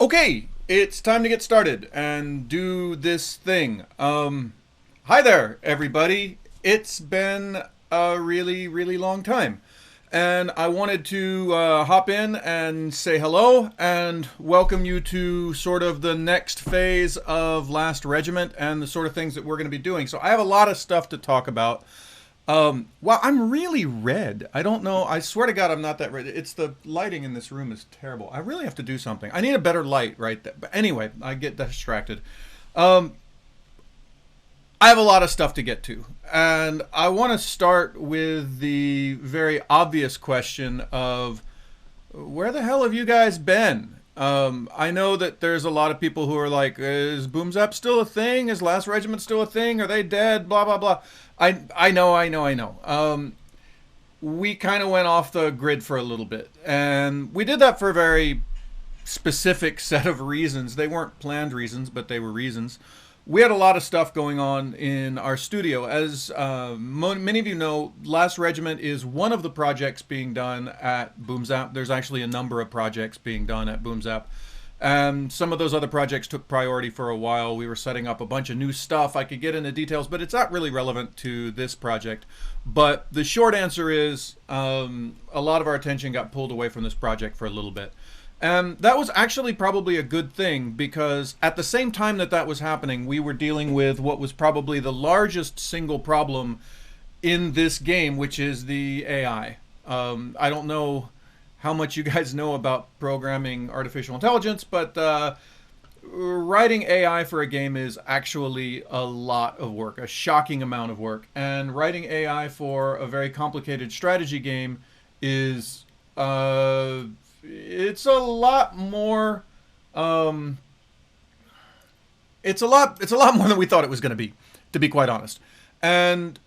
Okay, it's time to get started and do this thing. Hi there, everybody. It's been a really, really long time. And I wanted to hop in and say hello and welcome you to sort of the next phase of Last Regiment and the sort of things that we're going to be doing. So I have a lot of stuff to talk about. Well, I'm really red. I don't know. I swear to God, I'm not that red. It's the lighting in this room is terrible. I really have to do something. I need a better light right there. But anyway, I get distracted. Um, I have a lot of stuff to get to. And I want to start with the very obvious question of where the hell have you guys been? I know that there's a lot of people who are like, is Boomzap still a thing? Is Last Regiment still a thing? Are they dead? Blah, blah, blah. I know. We kind of went off the grid for a little bit. And we did that for a very specific set of reasons. They weren't planned reasons, but they were reasons. We had a lot of stuff going on in our studio. As many of you know, Last Regiment is one of the projects being done at Boomzap. There's actually a number of projects being done at Boomzap. And some of those other projects took priority for a while. We were setting up a bunch of new stuff. I could get into details, but it's not really relevant to this project. But the short answer is a lot of our attention got pulled away from this project for a little bit. And that was actually probably a good thing because at the same time that that was happening, we were dealing with what was probably the largest single problem in this game, which is the AI. I don't know how much you guys know about programming artificial intelligence, but writing AI for a game is actually a lot of work, a shocking amount of work. And writing AI for a very complicated strategy game is it's a lot more it's a lot more than we thought it was going to be quite honest. And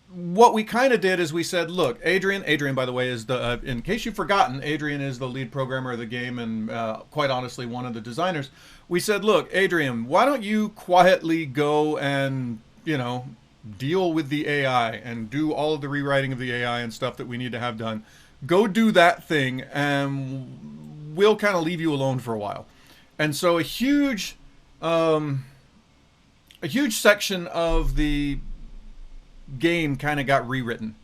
what we kind of did is we said, look, Adrian, by the way, is the in case you've forgotten, Adrian is the lead programmer of the game and quite honestly one of the designers. We said, look, Adrian, why don't you quietly go and deal with the AI and do all of the rewriting of the AI and stuff that we need to have done. Go do that thing and we'll kind of leave you alone for a while. And so a huge section of the game kind of got rewritten.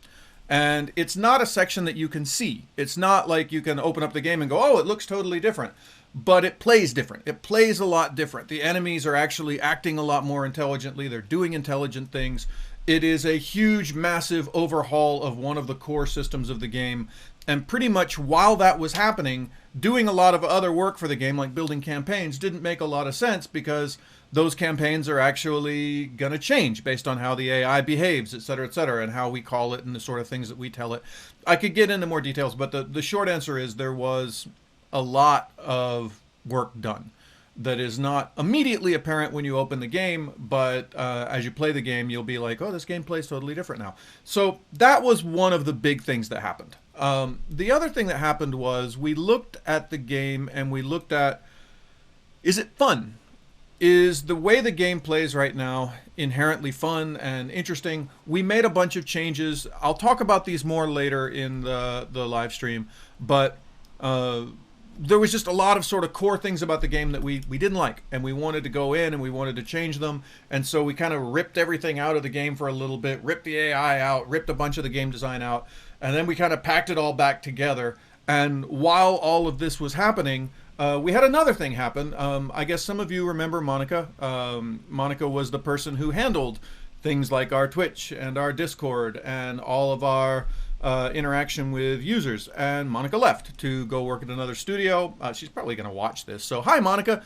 And it's not a section that you can see. It's not like you can open up the game and go, oh, it looks totally different. But it plays different. It plays a lot different. The enemies are actually acting a lot more intelligently. They're doing intelligent things. It is a huge, massive overhaul of one of the core systems of the game. And pretty much while that was happening, doing a lot of other work for the game, like building campaigns, didn't make a lot of sense because those campaigns are actually going to change based on how the AI behaves, et cetera, and how we call it and the sort of things that we tell it. I could get into more details, but the short answer is there was a lot of work done that is not immediately apparent when you open the game, but as you play the game, you'll be like, oh, this game plays totally different now. So that was one of the big things that happened. The other thing that happened was we looked at the game and we looked at, is it fun? Is the way the game plays right now inherently fun and interesting? We made a bunch of changes. I'll talk about these more later in the live stream, but there was just a lot of sort of core things about the game that we didn't like, and we wanted to go in and we wanted to change them. And so we kind of ripped everything out of the game for a little bit, ripped the AI out, ripped a bunch of the game design out, and then we kind of packed it all back together. And while all of this was happening, we had another thing happen. I guess some of you remember Monica. Monica was the person who handled things like our Twitch and our Discord and all of our interaction with users. And Monica left to go work at another studio. She's probably going to watch this. So hi, Monica.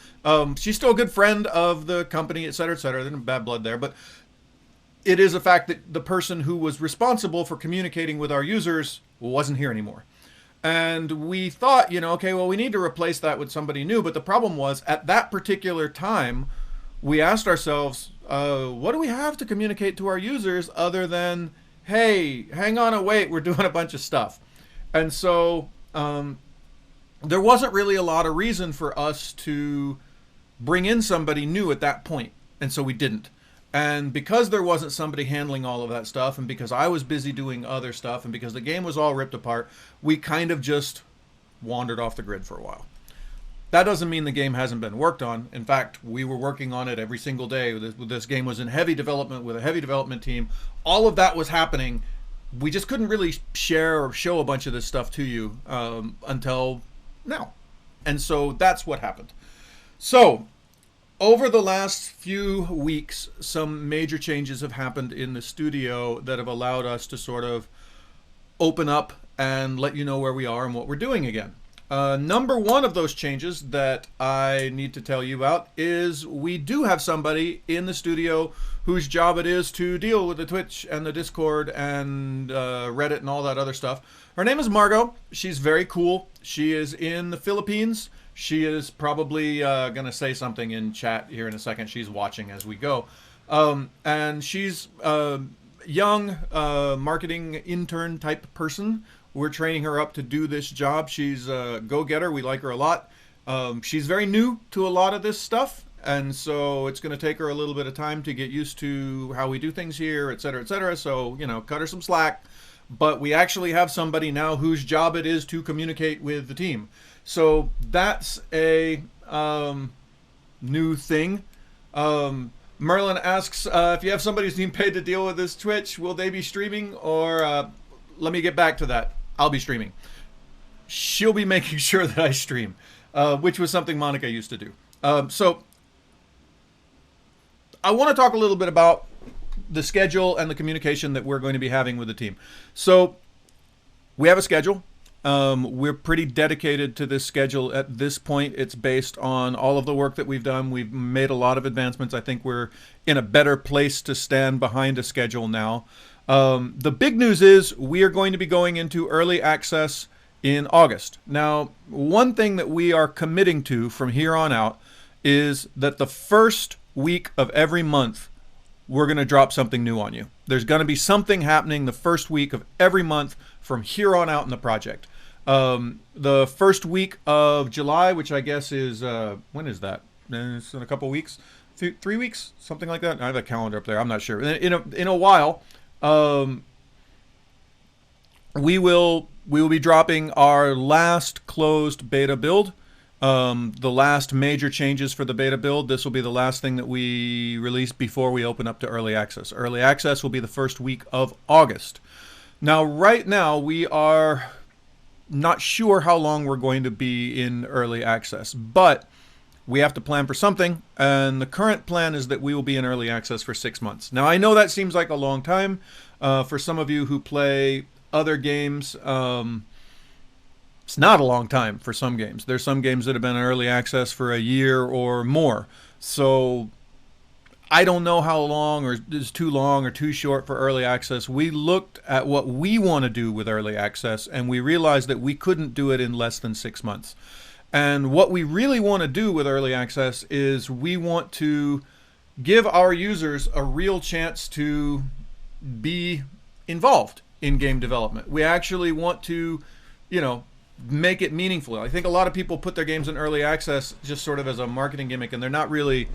She's still a good friend of the company, et cetera, et cetera. There's no bad blood there. But it is a fact that the person who was responsible for communicating with our users wasn't here anymore. And we thought, okay, well, we need to replace that with somebody new. But the problem was, at that particular time, we asked ourselves, what do we have to communicate to our users other than, hey, hang on and wait, we're doing a bunch of stuff. And so there wasn't really a lot of reason for us to bring in somebody new at that point. And so we didn't. And because there wasn't somebody handling all of that stuff, and because I was busy doing other stuff, and because the game was all ripped apart, we kind of just wandered off the grid for a while. That doesn't mean the game hasn't been worked on. In fact, we were working on it every single day. This game was in heavy development with a heavy development team. All of that was happening. We just couldn't really share or show a bunch of this stuff to you until now. And so that's what happened. So, over the last few weeks, some major changes have happened in the studio that have allowed us to sort of open up and let you know where we are and what we're doing again. Number one of those changes that I need to tell you about is we do have somebody in the studio whose job it is to deal with the Twitch and the Discord and Reddit and all that other stuff. Her name is Margot. She's very cool. She is in the Philippines. She is probably going to say something in chat here in a second. She's watching as we go. And she's a young marketing intern type person. We're training her up to do this job. She's a go-getter. We like her a lot. She's very new to a lot of this stuff, and so it's going to take her a little bit of time to get used to how we do things here, et cetera, et cetera. So, you know, cut her some slack. But we actually have somebody now whose job it is to communicate with the team. So that's a new thing. Merlin asks, if you have somebody who's being paid to deal with this Twitch, will they be streaming? Or let me get back to that. I'll be streaming. She'll be making sure that I stream, which was something Monica used to do. So I want to talk a little bit about the schedule and the communication that we're going to be having with the team. So we have a schedule. We're pretty dedicated to this schedule at this point. It's based on all of the work that we've done. We've made a lot of advancements. I think we're in a better place to stand behind a schedule now. The big news is we are going to be going into early access in August. Now, one thing that we are committing to from here on out is that the first week of every month, we're going to drop something new on you. There's going to be something happening the first week of every month from here on out in the project. The first week of July, which I guess is, when is that? It's in a couple weeks, 3 weeks, something like that. I have a calendar up there. I'm not sure. In a while, we will be dropping our last closed beta build. The last major changes for the beta build. This will be the last thing that we release before we open up to early access. Early access will be the first week of August. Now, right now, we are not sure how long we're going to be in early access, but we have to plan for something, and the current plan is that we will be in early access for 6 months. Now, I know that seems like a long time for some of you who play other games. It's not a long time for some games. There's some games that have been in early access for a year or more. So I don't know how long or is too long or too short for early access. We looked at what we want to do with early access, and we realized that we couldn't do it in less than 6 months. And what we really want to do with early access is we want to give our users a real chance to be involved in game development. We actually want to, you know, make it meaningful. I think a lot of people put their games in early access just sort of as a marketing gimmick, and they're not really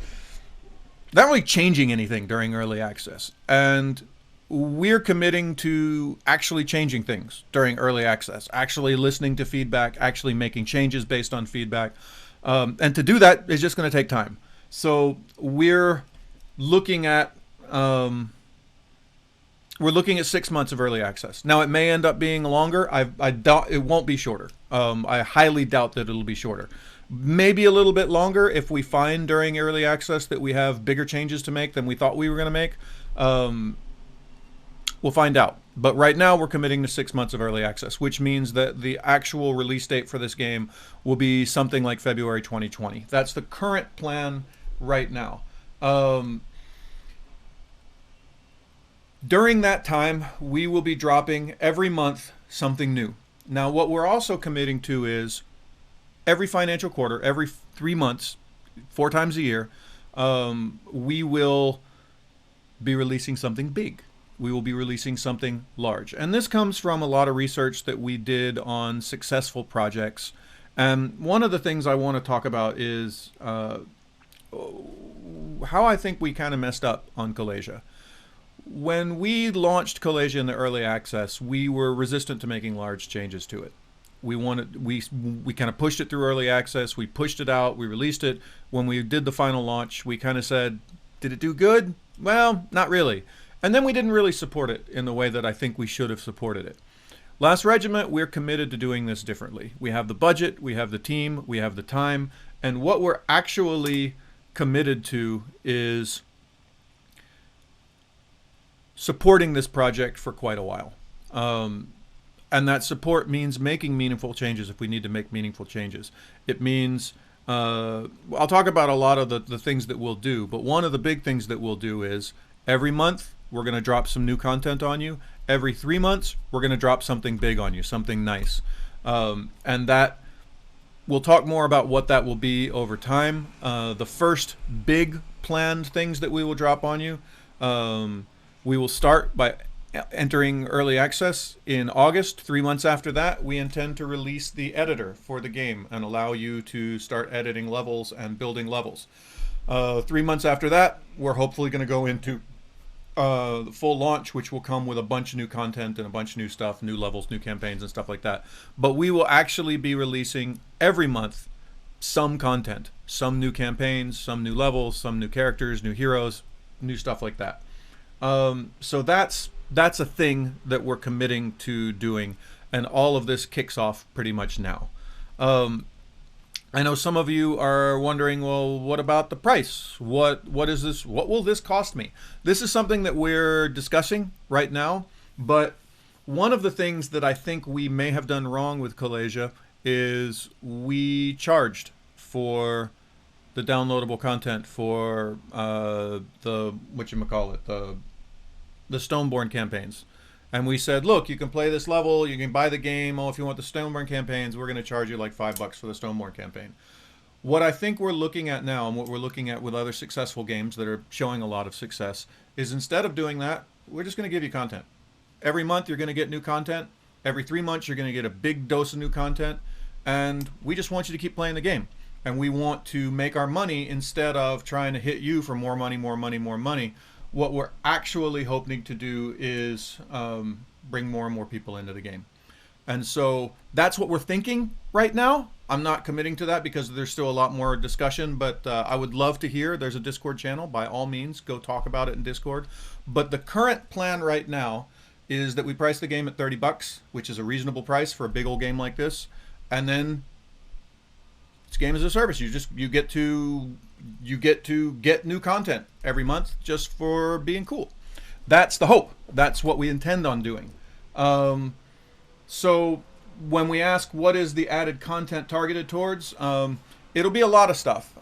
changing anything during early access. And we're committing to actually changing things during early access, actually listening to feedback, actually making changes based on feedback. And to do that is just going to take time. So we're looking at 6 months of early access. Now, it may end up being longer. I doubt it won't be shorter. I highly doubt that it'll be shorter. Maybe a little bit longer if we find during early access that we have bigger changes to make than we thought we were going to make. We'll find out. But right now, we're committing to 6 months of early access, which means that the actual release date for this game will be something like February 2020. That's the current plan right now. During that time, we will be dropping every month something new. Now, what we're also committing to is every financial quarter, every 3 months, 4 times a year, we will be releasing something big. We will be releasing something large. And this comes from a lot of research that we did on successful projects. And one of the things I want to talk about is how I think we kind of messed up on Kalasia. When we launched Kalasia in the early access, we were resistant to making large changes to it. We kind of pushed it through early access. We pushed it out. We released it. When we did the final launch, we kind of said, did it do good? Well, not really. And then we didn't really support it in the way that I think we should have supported it. Last Regiment, we're committed to doing this differently. We have the budget, we have the team, we have the time, and what we're actually committed to is supporting this project for quite a while. And that support means making meaningful changes if we need to make meaningful changes. It means, I'll talk about a lot of the things that we'll do, but one of the big things that we'll do is every month we're going to drop some new content on you. Every 3 months, we're going to drop something big on you, something nice. And that, we'll talk more about what that will be over time. The first big planned things that we will drop on you, we will start by entering early access in August. 3 months after that, we intend to release the editor for the game and allow you to start editing levels and building levels. 3 months after that, we're hopefully going to go into the full launch, which will come with a bunch of new content and a bunch of new stuff, new levels, new campaigns, and stuff like that. But we will actually be releasing every month some content, some new campaigns, some new levels, some new characters, new heroes, new stuff like that. So that's a thing that we're committing to doing, and all of this kicks off pretty much now. I know some of you are wondering, well, what about the price? What is this? What will this cost me? This is something that we're discussing right now, but one of the things that I think we may have done wrong with Kalasia is we charged for the downloadable content for the Stoneborn campaigns. And we said, look, you can play this level, you can buy the game. Oh, if you want the Stoneborn campaigns, we're going to charge you like $5 for the Stoneborn campaign. What I think we're looking at now, and what we're looking at with other successful games that are showing a lot of success, is instead of doing that, we're just going to give you content. Every month you're going to get new content. Every 3 months you're going to get a big dose of new content. And we just want you to keep playing the game. And we want to make our money instead of trying to hit you for more money, more money, more money. What we're actually hoping to do is bring more and more people into the game. And so that's what we're thinking right now. I'm not committing to that because there's still a lot more discussion, but I would love to hear. There's a Discord channel. By all means, go talk about it in Discord. But the current plan right now is that we price the game at $30, which is a reasonable price for a big old game like this. And then it's game as a service. You get to get new content every month just for being cool. That's the hope. That's what we intend on doing. So when we ask what is the added content targeted towards, it'll be a lot of stuff.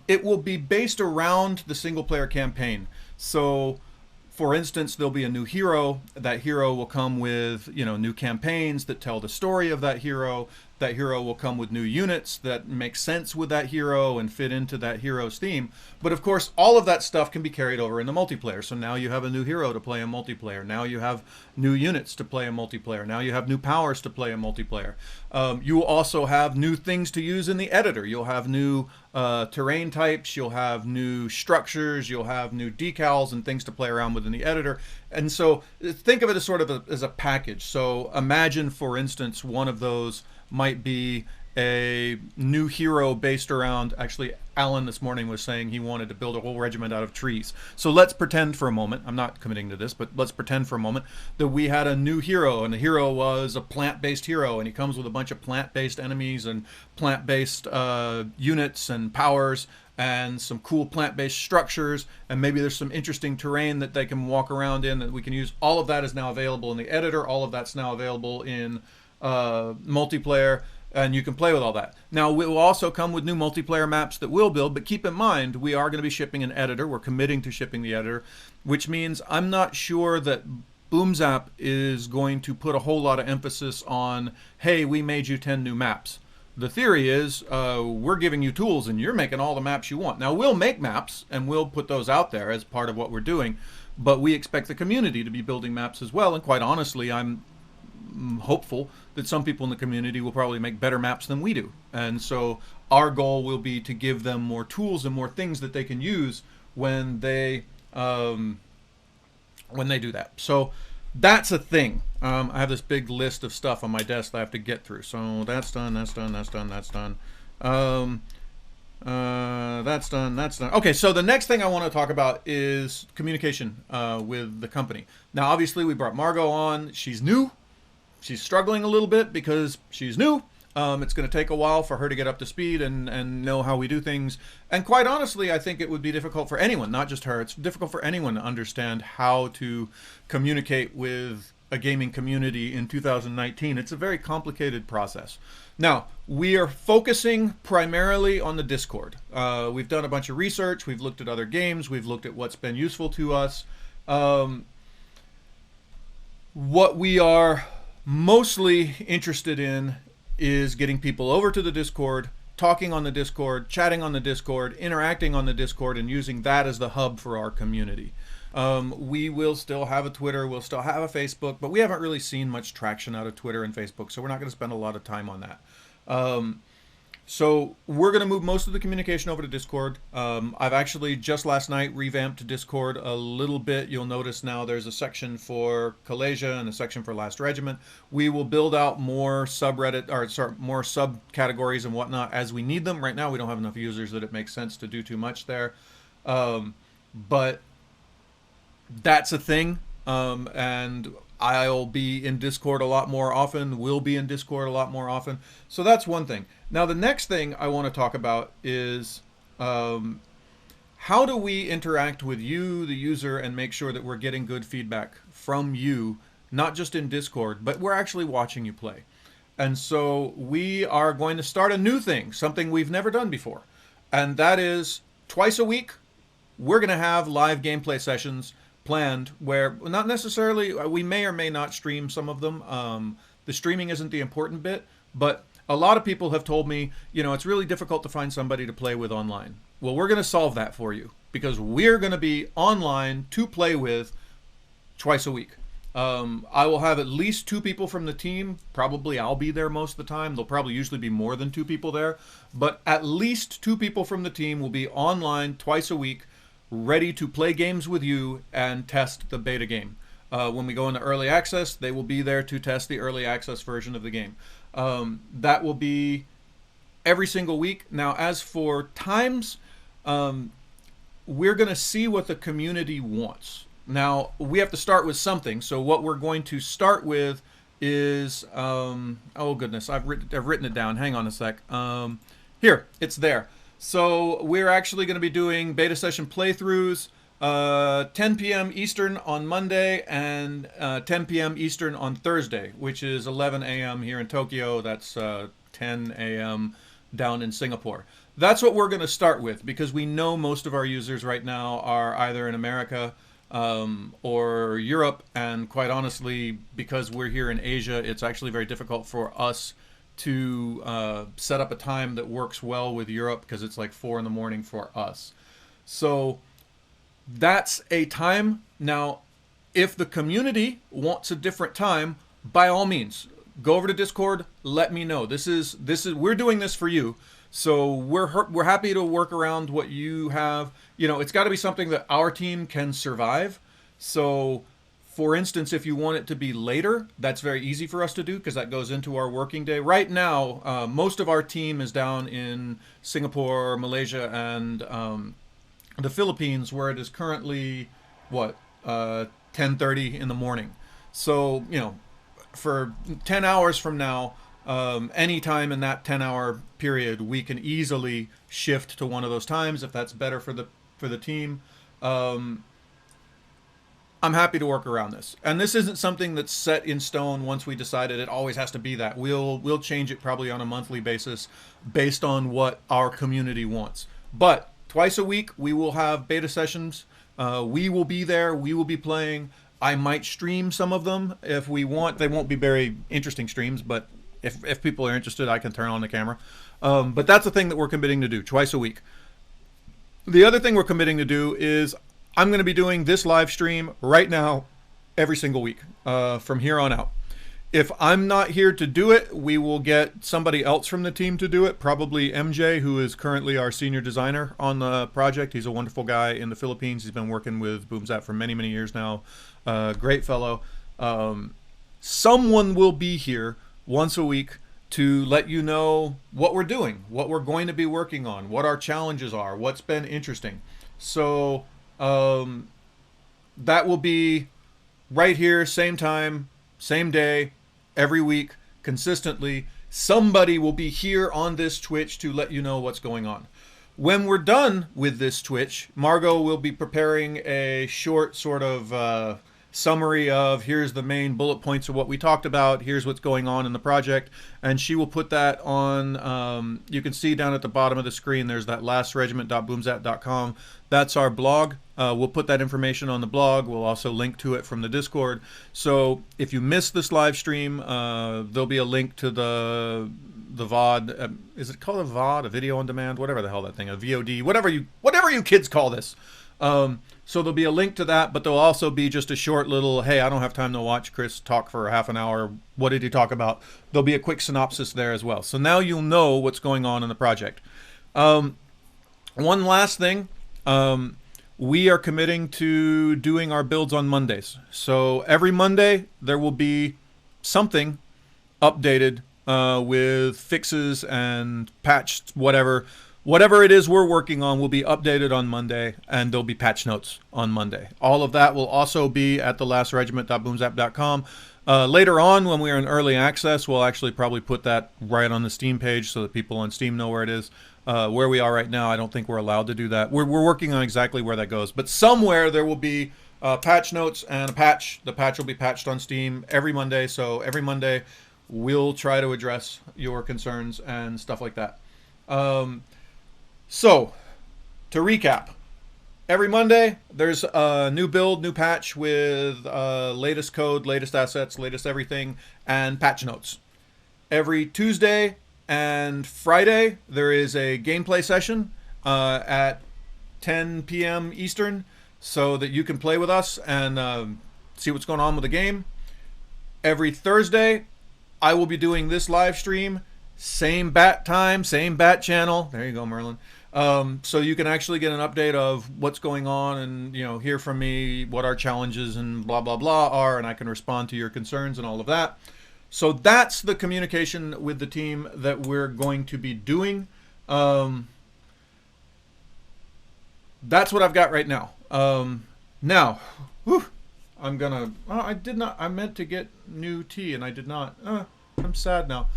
It will be based around the single player campaign. So for instance, there'll be a new hero. That hero will come with, new campaigns that tell the story of that hero. That hero will come with new units that make sense with that hero and fit into that hero's theme. But of course, all of that stuff can be carried over into multiplayer. So now you have a new hero to play in multiplayer. Now you have new units to play in multiplayer. Now you have new powers to play in multiplayer. You will also have new things to use in the editor. You'll have new terrain types. You'll have new structures. You'll have new decals and things to play around with in the editor. And so think of it as sort of as a package. So imagine, for instance, one of those might be a new hero based around, actually Alan this morning was saying he wanted to build a whole regiment out of trees. So let's pretend for a moment, I'm not committing to this, but let's pretend for a moment that we had a new hero, and the hero was a plant-based hero, and he comes with a bunch of plant-based enemies and plant-based units and powers and some cool plant-based structures, and maybe there's some interesting terrain that they can walk around in that we can use. All of that is now available in the editor. All of that's now available in multiplayer, and you can play with all that. Now, we will also come with new multiplayer maps that we'll build, but keep in mind, we are going to be shipping an editor. We're committing to shipping the editor, which means I'm not sure that Boomzap is going to put a whole lot of emphasis on, hey, we made you 10 new maps. The theory is we're giving you tools and you're making all the maps you want. Now, we'll make maps and we'll put those out there as part of what we're doing, but we expect the community to be building maps as well. And quite honestly, I'm hopeful that some people in the community will probably make better maps than we do. And so our goal will be to give them more tools and more things that they can use when they do that. So That's a thing. I have this big list of stuff on my desk that I have to get through. So that's done. That's done. That's done. That's done. That's done. That's done. Okay, so the next thing I want to talk about is communication with the company. Now, obviously, we brought Margot on. She's new. She's struggling a little bit because she's new. It's going to take a while for her to get up to speed and know how we do things. And quite honestly, I think it would be difficult for anyone, not just her. It's difficult for anyone to understand how to communicate with a gaming community in 2019. It's a very complicated process. Now, we are focusing primarily on the Discord. We've done a bunch of research. We've looked at other games. We've looked at what's been useful to us. What we are mostly interested in is getting people over to the Discord, talking on the Discord, chatting on the Discord, interacting on the Discord, and using that as the hub for our community. We will still have a Twitter, we'll still have a Facebook, but we haven't really seen much traction out of Twitter and Facebook, so we're not going to spend a lot of time on that. So we're going to move most of the communication over to Discord. I've actually just last night revamped Discord a little bit. You'll notice now there's a section for Kalasia and a section for Last Regiment. We will build out more subreddit, or sorry, more subcategories and whatnot as we need them. Right now we don't have enough users that it makes sense to do too much there. But that's a thing. And I'll be in Discord a lot more often, will be in Discord a lot more often. So that's one thing. Now, the next thing I want to talk about is how do we interact with you, the user, and make sure that we're getting good feedback from you, not just in Discord, but we're actually watching you play. And so we are going to start a new thing, something we've never done before. And that is twice a week, we're going to have live gameplay sessions planned where not necessarily, we may or may not stream some of them. The streaming isn't the important bit, but a lot of people have told me, you know, it's really difficult to find somebody to play with online. Well, we're going to solve that for you because we're going to be online to play with twice a week. I will have at least 2 people from the team. Probably I'll be there most of the time. There'll probably usually be more than 2 people there, but at least 2 people from the team will be online twice a week, ready to play games with you and test the beta game. When we go into early access, they will be there to test the early access version of the game. That will be every single week. Now, as for times, we're going to see what the community wants. Now, we have to start with something. So what we're going to start with is, oh goodness, I've written it down. Hang on a sec. Here, it's there. So we're actually going to be doing beta session playthroughs 10 p.m. Eastern on Monday and 10 p.m. Eastern on Thursday, which is 11 a.m. here in Tokyo. That's 10 a.m. down in Singapore. That's what we're going to start with because we know most of our users right now are either in America or Europe, and quite honestly, because we're here in Asia, it's actually very difficult for us to set up a time that works well with Europe because it's like 4 in the morning for us. So that's a time. Now, if the community wants a different time, by all means, go over to Discord, let me know. This is we're doing this for you. So we're happy to work around what you have. You know, it's got to be something that our team can survive. So for instance, if you want it to be later, that's very easy for us to do because that goes into our working day. Right now, most of our team is down in Singapore, Malaysia, and the Philippines, where it is currently, 10:30 in the morning. So, you know, for 10 hours from now, any time in that 10-hour period, we can easily shift to one of those times if that's better for the team. I'm happy to work around this. And this isn't something that's set in stone once we decided it always has to be that. We'll change it probably on a monthly basis based on what our community wants. But twice a week, we will have beta sessions. We will be there. We will be playing. I might stream some of them if we want. They won't be very interesting streams, but if people are interested, I can turn on the camera. But that's the thing that we're committing to do, twice a week. The other thing we're committing to do is I'm going to be doing this live stream right now every single week from here on out. If I'm not here to do it, we will get somebody else from the team to do it, probably MJ, who is currently our senior designer on the project. He's a wonderful guy in the Philippines. He's been working with Boomzap for many, many years now. Great fellow. Someone will be here once a week to let you know what we're doing, what we're going to be working on, what our challenges are, what's been interesting. So that will be right here, same time, same day, every week, consistently. Somebody will be here on this Twitch to let you know what's going on. When we're done with this Twitch, Margot will be preparing a short sort of summary of here's the main bullet points of what we talked about, here's what's going on in the project, and she will put that on, you can see down at the bottom of the screen, there's that lastregiment.boomzap.com. That's our blog. We'll put that information on the blog. We'll also link to it from the Discord. So if you missed this live stream, there'll be a link to the VOD. Is it called a VOD, a video on demand, whatever the hell that thing, a VOD, whatever you kids call this. So there'll be a link to that, but there'll also be just a short little, hey, I don't have time to watch Chris talk for half an hour. What did he talk about? There'll be a quick synopsis there as well. So now you'll know what's going on in the project. One last thing. We are committing to doing our builds on Mondays. So every Monday there will be something updated with fixes and patched whatever it is we're working on will be updated on Monday, and there'll be patch notes on Monday. All of that will also be at the lastregiment.boomzap.com. Later on, when we are in early access, we'll actually probably put that right on the Steam page so that people on Steam know where it is. Where we are right now, I don't think we're allowed to do that. We're working on exactly where that goes. But somewhere there will be patch notes and a patch. The patch will be patched on Steam every Monday. So every Monday, we'll try to address your concerns and stuff like that. So, to recap, every Monday there's a new build, new patch with latest code, latest assets, latest everything, and patch notes. Every Tuesday and Friday there is a gameplay session at 10 p.m. Eastern so that you can play with us and see what's going on with the game. Every Thursday I will be doing this live stream, same bat time, same bat channel. There you go, Merlin. So you can actually get an update of what's going on and, you know, hear from me what our challenges and blah, blah, blah are, and I can respond to your concerns and all of that. So that's the communication with the team that we're going to be doing. That's what I've got right now. Now, whew, I'm gonna, I meant to get new tea and I did not. I'm sad now.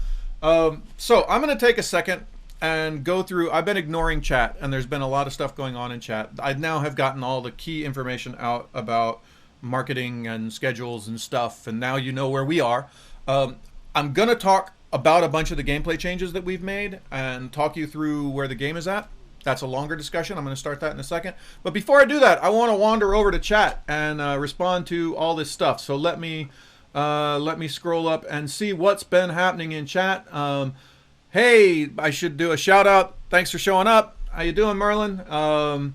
So I'm gonna take a second and go through, I've been ignoring chat and there's been a lot of stuff going on in chat. I now have gotten all the key information out about marketing and schedules and stuff, and now you know where we are. I'm going to talk about a bunch of the gameplay changes that we've made and talk you through where the game is at. That's a longer discussion. I'm going to start that in a second. But before I do that, I want to wander over to chat and respond to all this stuff. So let me scroll up and see what's been happening in chat. Hey, I should do a shout out. Thanks for showing up. How you doing, Merlin?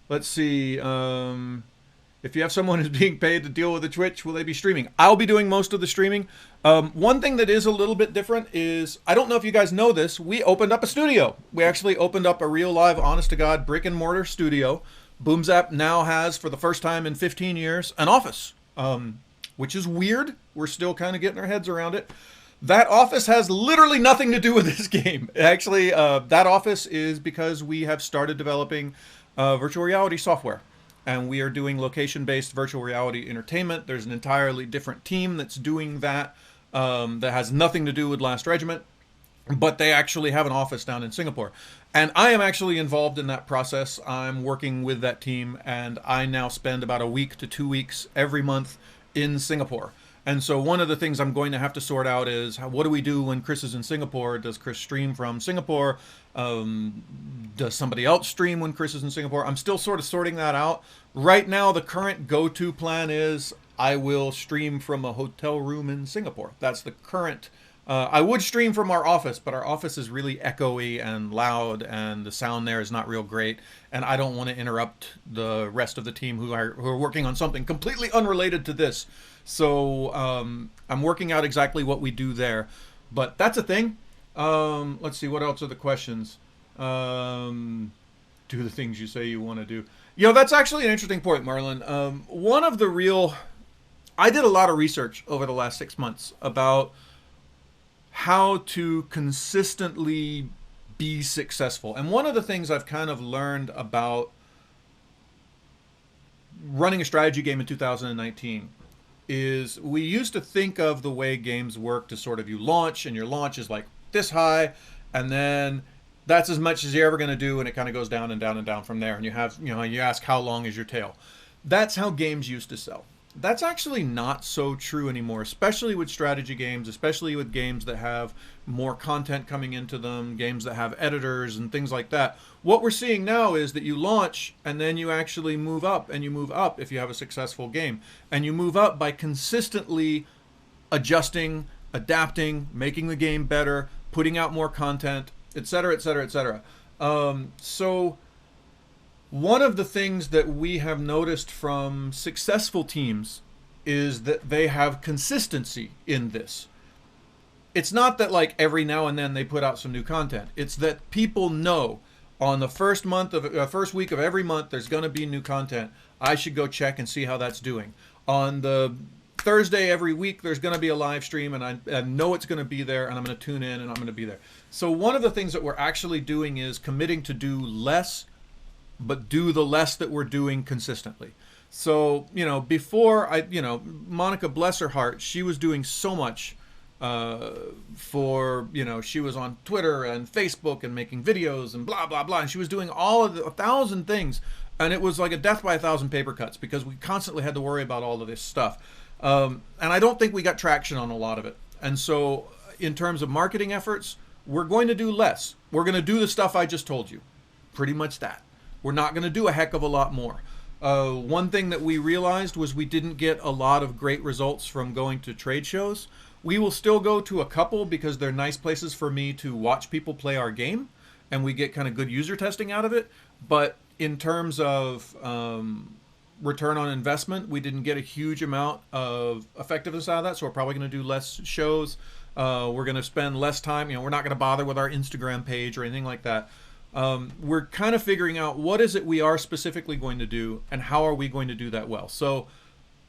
Let's see. If you have someone who's being paid to deal with the Twitch, will they be streaming? I'll be doing most of the streaming. One thing that is a little bit different is, I don't know if you guys know this, we opened up a studio. We actually opened up a real live, honest-to-God, brick-and-mortar studio. Boomzap now has, for the first time in 15 years, an office, which is weird. We're still kind of getting our heads around it. That office has literally nothing to do with this game. Actually, that office is because we have started developing virtual reality software. And we are doing location-based virtual reality entertainment. There's an entirely different team that's doing that that has nothing to do with Last Regiment, but they actually have an office down in Singapore. And I am actually involved in that process. I'm working with that team, and I now spend about a week to 2 weeks every month in Singapore. And so one of the things I'm going to have to sort out is, what do we do when Chris is in Singapore? Does Chris stream from Singapore? Does somebody else stream when Chris is in Singapore? I'm still sort of sorting that out. Right now, the current go-to plan is I will stream from a hotel room in Singapore. That's the current. I would stream from our office, but our office is really echoey and loud, and the sound there is not real great. And I don't want to interrupt the rest of the team who are working on something completely unrelated to this. So I'm working out exactly what we do there. But that's a thing. Let's see, what else are the questions? Do the things you say you want to do. You know, that's actually an interesting point, Marlon. One of the real... I did a lot of research over the last 6 months about how to consistently be successful. And one of the things I've kind of learned about running a strategy game in 2019 is we used to think of the way games work to sort of you launch, and your launch is like this high, and then that's as much as you're ever going to do, and it kind of goes down and down and down from there. And you have, you ask how long is your tail. That's how games used to sell. That's actually not so true anymore, especially with strategy games, especially with games that have more content coming into them, games that have editors and things like that. What we're seeing now is that you launch and then you actually move up, and you move up if you have a successful game. And you move up by consistently adjusting, adapting, making the game better, putting out more content, etc., etc., etc. So one of the things that we have noticed from successful teams is that they have consistency in this. It's not that like every now and then they put out some new content. It's that people know on the first week of every month there's going to be new content. I should go check and see how that's doing. On the Thursday every week there's going to be a live stream, and I know it's going to be there, and I'm going to tune in and I'm going to be there. So one of the things that we're actually doing is committing to do less, but do the less that we're doing consistently. So, before Monica, bless her heart, she was doing so much she was on Twitter and Facebook and making videos and blah, blah, blah. And she was doing all of 1,000 things. And it was like a death by 1,000 paper cuts because we constantly had to worry about all of this stuff. And I don't think we got traction on a lot of it. And so in terms of marketing efforts, we're going to do less. We're going to do the stuff I just told you. Pretty much that. We're not going to do a heck of a lot more. One thing that we realized was we didn't get a lot of great results from going to trade shows. We will still go to a couple because they're nice places for me to watch people play our game, and we get kind of good user testing out of it. But in terms of return on investment, we didn't get a huge amount of effectiveness out of that, so we're probably going to do less shows. We're going to spend less time. We're not going to bother with our Instagram page or anything like that. We're kind of figuring out what is it we are specifically going to do and how are we going to do that well. So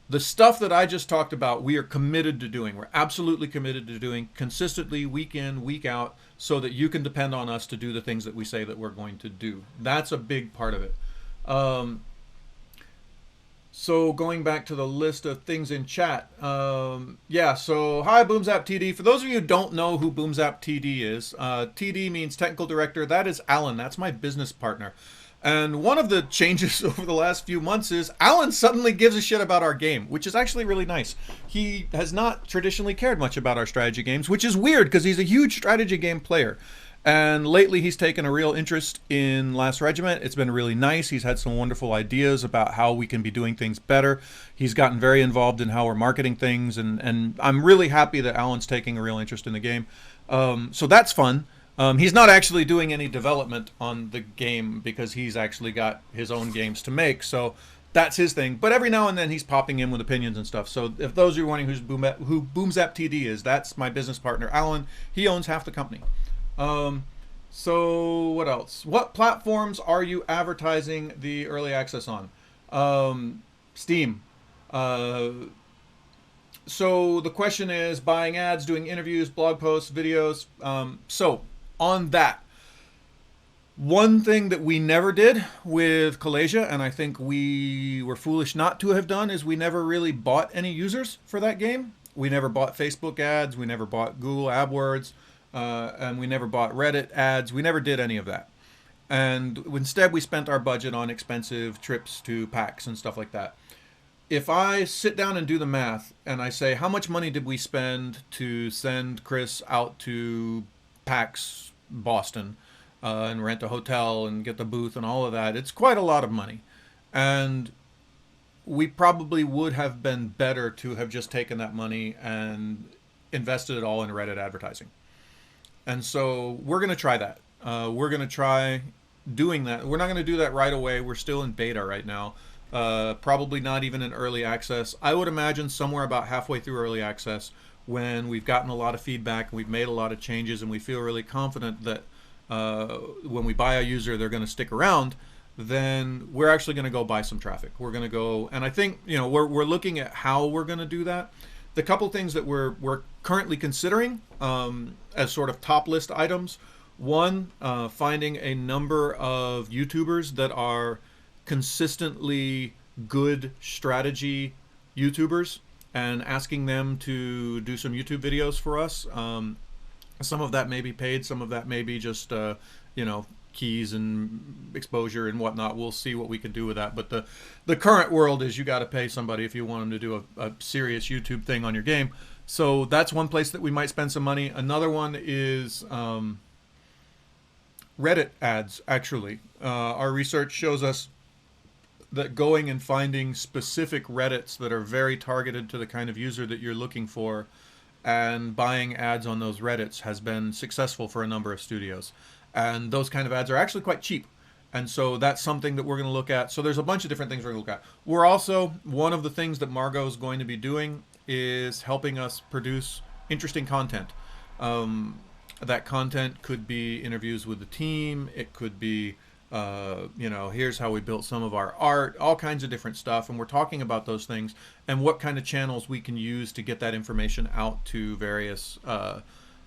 the stuff that I just talked about, we are committed to doing. We're absolutely committed to doing consistently, week in, week out, so that you can depend on us to do the things that we say that we're going to do. That's a big part of it. So going back to the list of things in chat, so hi Boomzap TD. For those of you who don't know who Boomzap TD is, TD means technical director. That is Alan. That's my business partner. And one of the changes over the last few months is Alan suddenly gives a shit about our game, which is actually really nice. He has not traditionally cared much about our strategy games, which is weird because he's a huge strategy game player. And lately he's taken a real interest in Last Regiment. It's been really nice. He's had some wonderful ideas about how we can be doing things better. He's gotten very involved in how we're marketing things. And I'm really happy that Alan's taking a real interest in the game. So that's fun. He's not actually doing any development on the game because he's actually got his own games to make. So that's his thing. But every now and then he's popping in with opinions and stuff. So if those of you are wondering who Boomzap TD is, that's my business partner, Alan. He owns half the company. So what else? What platforms are you advertising the early access on? Steam. So the question is buying ads, doing interviews, blog posts, videos. So on that, one thing that we never did with Kalasia, and I think we were foolish not to have done, is we never really bought any users for that game. We never bought Facebook ads. We never bought Google AdWords. And we never bought Reddit ads. We never did any of that. And instead we spent our budget on expensive trips to PAX and stuff like that. If I sit down and do the math and I say, how much money did we spend to send Chris out to PAX Boston and rent a hotel and get the booth and all of that, it's quite a lot of money. And we probably would have been better to have just taken that money and invested it all in Reddit advertising. And so we're going to try that. We're going to try doing that. We're not going to do that right away. We're still in beta right now. Probably not even in early access. I would imagine somewhere about halfway through early access, when we've gotten a lot of feedback, and we've made a lot of changes, and we feel really confident that when we buy a user, they're going to stick around, then we're actually going to go buy some traffic. We're going to go, and I think, we're looking at how we're going to do that. The couple things that we're currently considering as sort of top list items. One, finding a number of YouTubers that are consistently good strategy YouTubers and asking them to do some YouTube videos for us. Some of that may be paid, some of that may be just, keys and exposure and whatnot. We'll see what we can do with that. But the current world is you got to pay somebody if you want them to do a serious YouTube thing on your game. So that's one place that we might spend some money. Another one is Reddit ads, actually. Our research shows us that going and finding specific Reddits that are very targeted to the kind of user that you're looking for and buying ads on those Reddits has been successful for a number of studios. And those kind of ads are actually quite cheap. And so that's something that we're going to look at. So there's a bunch of different things we're going to look at. We're also, one of the things that Margot is going to be doing is helping us produce interesting content. That content could be interviews with the team. It could be, here's how we built some of our art, all kinds of different stuff. And we're talking about those things and what kind of channels we can use to get that information out to various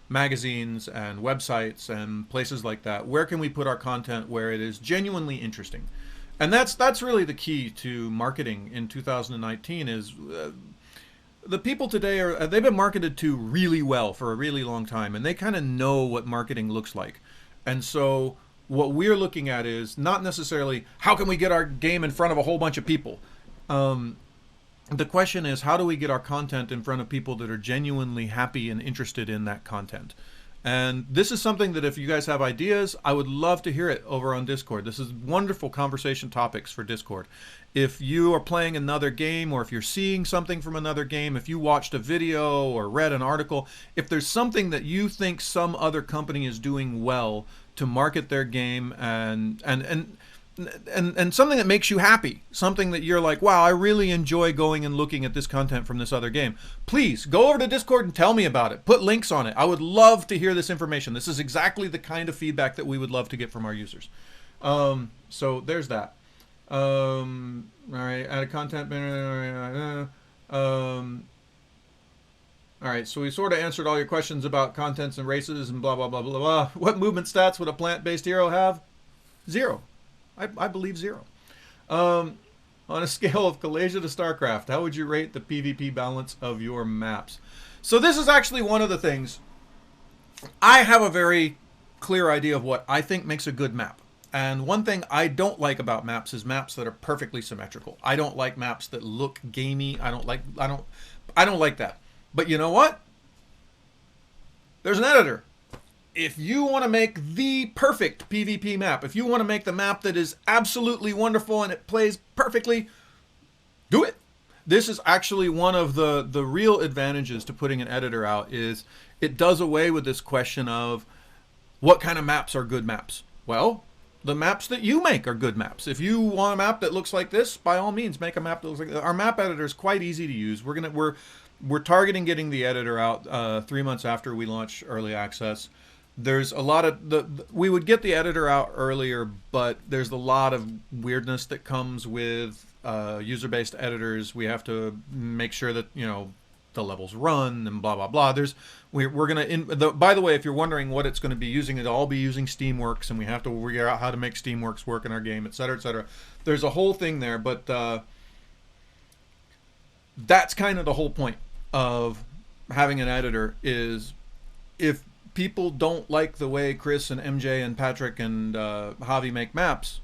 magazines and websites and places like that. Where can we put our content where it is genuinely interesting? And that's really the key to marketing in 2019 is the people today they've been marketed to really well for a really long time, and they kind of know what marketing looks like. And so what we're looking at is not necessarily how can we get our game in front of a whole bunch of people. The question is, how do we get our content in front of people that are genuinely happy and interested in that content? And this is something that if you guys have ideas, I would love to hear it over on Discord. This is wonderful conversation topics for Discord. If you are playing another game, or if you're seeing something from another game, if you watched a video or read an article, if there's something that you think some other company is doing well to market their game and something that makes you happy, something that you're like, wow, I really enjoy going and looking at this content from this other game, please go over to Discord and tell me about it. Put links on it. I would love to hear this information. This is exactly the kind of feedback that we would love to get from our users. So there's that. All right, add a content. All right, so we sort of answered all your questions about contents and races and blah, blah, blah, blah, blah. What movement stats would a plant-based hero have? 0. I believe 0. On a scale of Galatia to StarCraft, how would you rate the PvP balance of your maps? So this is actually one of the things. I have a very clear idea of what I think makes a good map. And one thing I don't like about maps is maps that are perfectly symmetrical. I don't like maps that look gamey. I don't like that. But you know what? There's an editor. If you want to make the perfect PvP map, if you want to make the map that is absolutely wonderful and it plays perfectly, do it. This is actually one of the real advantages to putting an editor out is it does away with this question of what kind of maps are good maps. Well, the maps that you make are good maps. If you want a map that looks like this, by all means, make a map that looks like this. Our map editor is quite easy to use. We're targeting getting the editor out 3 months after we launch early access. There's a lot of we would get the editor out earlier, but there's a lot of weirdness that comes with user-based editors. We have to make sure that the levels run and blah blah blah. We're gonna by the way, if you're wondering what it's going to be using, it'll all be using Steamworks, and we have to figure out how to make Steamworks work in our game, etc., etc. There's a whole thing there, but that's kind of the whole point of having an editor is if people don't like the way Chris and MJ and Patrick and Javi make maps,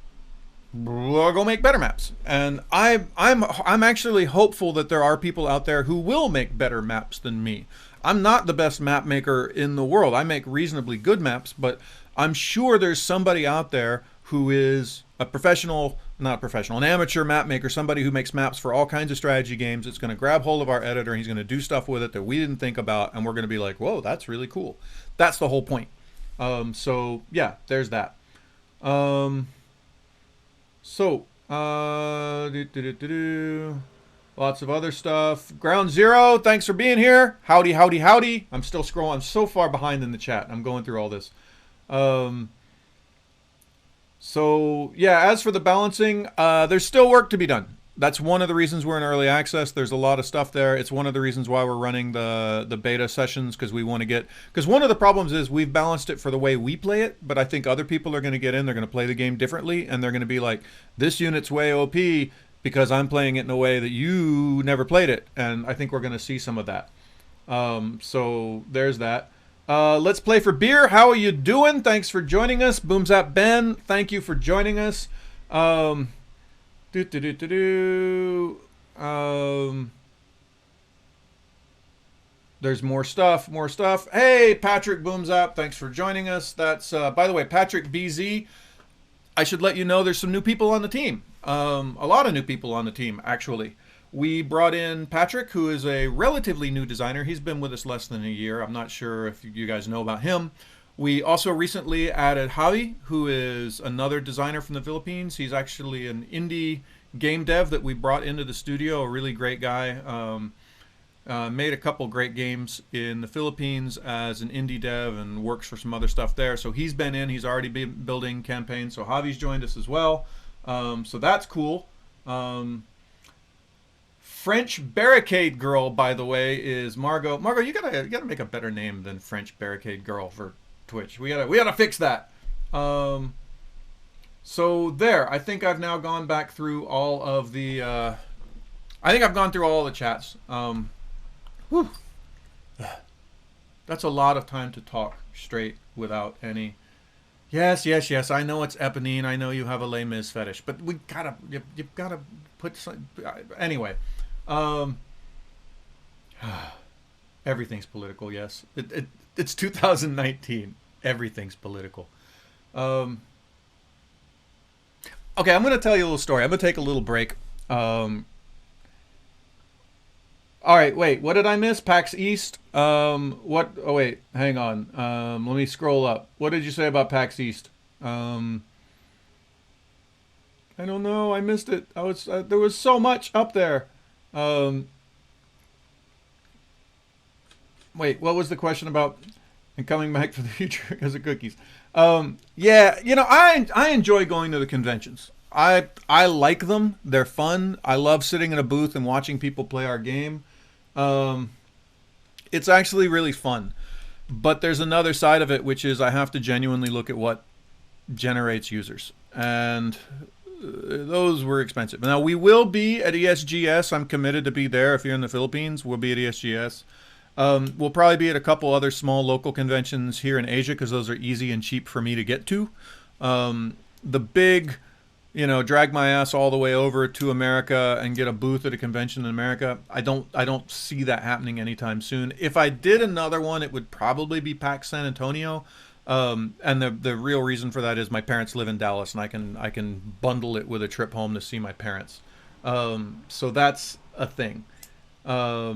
we'll go make better maps. And I'm actually hopeful that there are people out there who will make better maps than me. I'm not the best map maker in the world. I make reasonably good maps, but I'm sure there's somebody out there who is a an amateur map maker, somebody who makes maps for all kinds of strategy games. It's going to grab hold of our editor and he's going to do stuff with it that we didn't think about, and we're going to be like, whoa, that's really cool. That's the whole point. So yeah, there's that. Lots of other stuff. Ground Zero, thanks for being here. Howdy, howdy, howdy. I'm still scrolling. I'm so far behind in the chat. I'm going through all this. So yeah, as for the balancing, there's still work to be done. That's one of the reasons we're in early access. There's a lot of stuff there. It's one of the reasons why we're running the beta sessions, because we want to get, because one of the problems is we've balanced it for the way we play it, but I think other people are going to get in. They're going to play the game differently, and they're going to be like, this unit's way OP because I'm playing it in a way that you never played it, and I think we're going to see some of that. So there's that. Let's play for beer. How are you doing? Thanks for joining us. Boomzap Ben, thank you for joining us. Do, do, do, do, do. There's more stuff, more stuff. Hey, Patrick Boomzap, thanks for joining us. That's, by the way, Patrick BZ. I should let you know there's some new people on the team. A lot of new people on the team, actually. We brought in Patrick, who is a relatively new designer. He's been with us less than a year. I'm not sure if you guys know about him. We also recently added Javi, who is another designer from the Philippines. He's actually an indie game dev that we brought into the studio, a really great guy. Made a couple great games in the Philippines as an indie dev and works for some other stuff there. So he's been in. He's already been building campaigns. So Javi's joined us as well. So that's cool. French Barricade Girl, by the way, is Margot. Margot, you gotta make a better name than French Barricade Girl for Twitch. We gotta fix that. So there, I think I've now gone back through all of the. I think I've gone through all the chats. Whew. That's a lot of time to talk straight without any. Yes, yes, yes. I know it's Eponine. I know you have a Les Mis fetish, but we gotta, you've gotta put some. Anyway, everything's political. Yes, it's 2019. Everything's political. Okay, I'm gonna tell you a little story. I'm gonna take a little break. All right, wait. What did I miss? PAX East. What? Oh wait, hang on. Let me scroll up. What did you say about PAX East? I don't know. I missed it. I was there was so much up there. Wait, what was the question about? And coming back for the future because of cookies. Yeah, you know, I enjoy going to the conventions. I like them. They're fun. I love sitting in a booth and watching people play our game. It's actually really fun. But there's another side of it, which is I have to genuinely look at what generates users. And those were expensive. Now, we will be at ESGS. I'm committed to be there. If you're in the Philippines, we'll be at ESGS. We'll probably be at a couple other small local conventions here in Asia because those are easy and cheap for me to get to. The big, you know, drag my ass all the way over to America and get a booth at a convention in America, I don't see that happening anytime soon. If I did another one, it would probably be PAX San Antonio. And the real reason for that is my parents live in Dallas, and I can bundle it with a trip home to see my parents. So that's a thing. There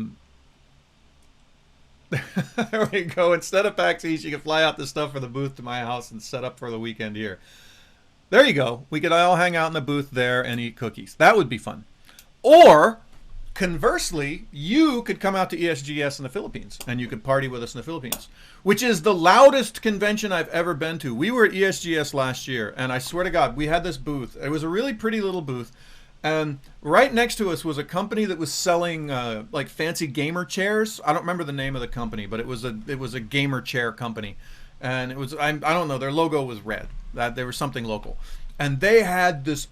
we go. Instead of PAX East, you can fly out the stuff for the booth to my house and set up for the weekend here. There you go. We could all hang out in the booth there and eat cookies. That would be fun. Or, conversely, you could come out to ESGS in the Philippines, and you could party with us in the Philippines, which is the loudest convention I've ever been to. We were at ESGS last year, and I swear to God, we had this booth. It was a really pretty little booth. And right next to us was a company that was selling like fancy gamer chairs. I don't remember the name of the company, but it was a gamer chair company, and it was I don't know, their logo was red. That there was something local, and they had this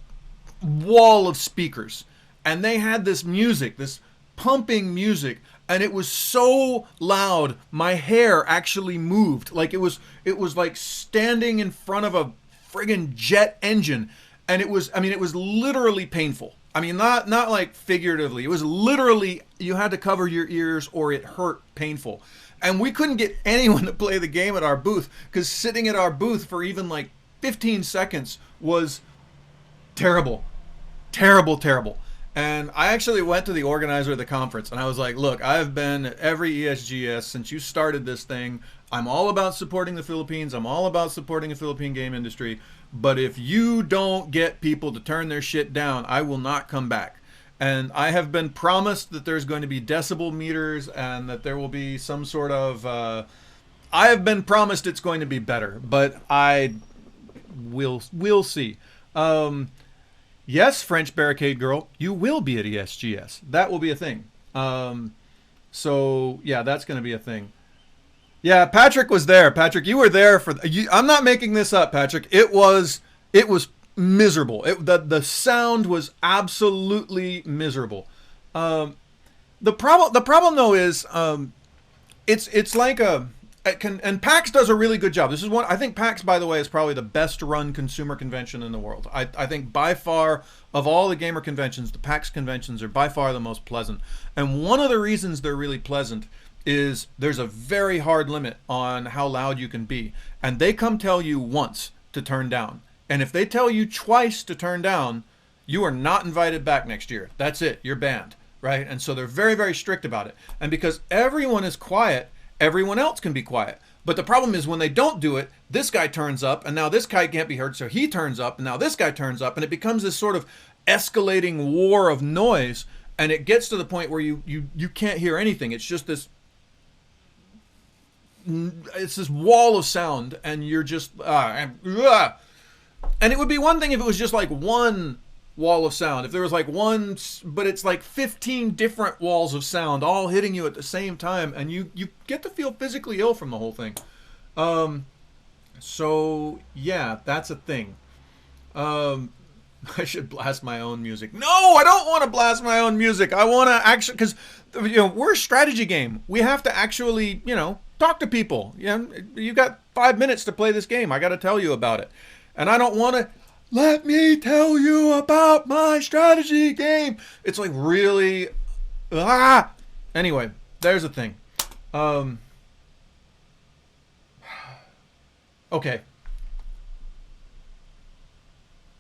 wall of speakers, and they had this music, this pumping music, and it was so loud my hair actually moved. Like it was like standing in front of a friggin' jet engine. And it was literally painful. I mean, not like figuratively. It was literally, you had to cover your ears or it hurt painful. And we couldn't get anyone to play the game at our booth because sitting at our booth for even like 15 seconds was terrible. Terrible, terrible. And I actually went to the organizer of the conference and I was like, look, I've been at every ESGS since you started this thing. I'm all about supporting the Philippines. I'm all about supporting the Philippine game industry. But if you don't get people to turn their shit down, I will not come back. And I have been promised that there's going to be decibel meters and that there will be some sort of... I have been promised it's going to be better. But we'll see. Yes, French Barricade Girl, you will be at ESGS. That will be a thing. So yeah, that's going to be a thing. Yeah, Patrick was there. Patrick, you were there for. I'm not making this up, Patrick. It was miserable. The sound was absolutely miserable. The problem though is it's like and PAX does a really good job. This is one I think PAX, by the way, is probably the best run consumer convention in the world. I think by far of all the gamer conventions, the PAX conventions are by far the most pleasant. And one of the reasons they're really pleasant is there's a very hard limit on how loud you can be. And they come tell you once to turn down. And if they tell you twice to turn down, you are not invited back next year. That's it. You're banned, right? And so they're very, very strict about it. And because everyone is quiet, everyone else can be quiet. But the problem is when they don't do it, this guy turns up, and now this guy can't be heard, so he turns up, and now this guy turns up, and it becomes this sort of escalating war of noise, and it gets to the point where you can't hear anything. It's just this wall of sound, and you're just and it would be one thing if it was just like one wall of sound, if there was like one, but it's like 15 different walls of sound all hitting you at the same time, and you get to feel physically ill from the whole thing. So yeah, that's a thing. I should blast my own music. No, I don't want to blast my own music. I want to actually, because we're a strategy game. We have to actually talk to people. You got 5 minutes to play this game. I got to tell you about it. And I don't want to, let me tell you about my strategy game. It's like really, Anyway, there's a thing. Okay.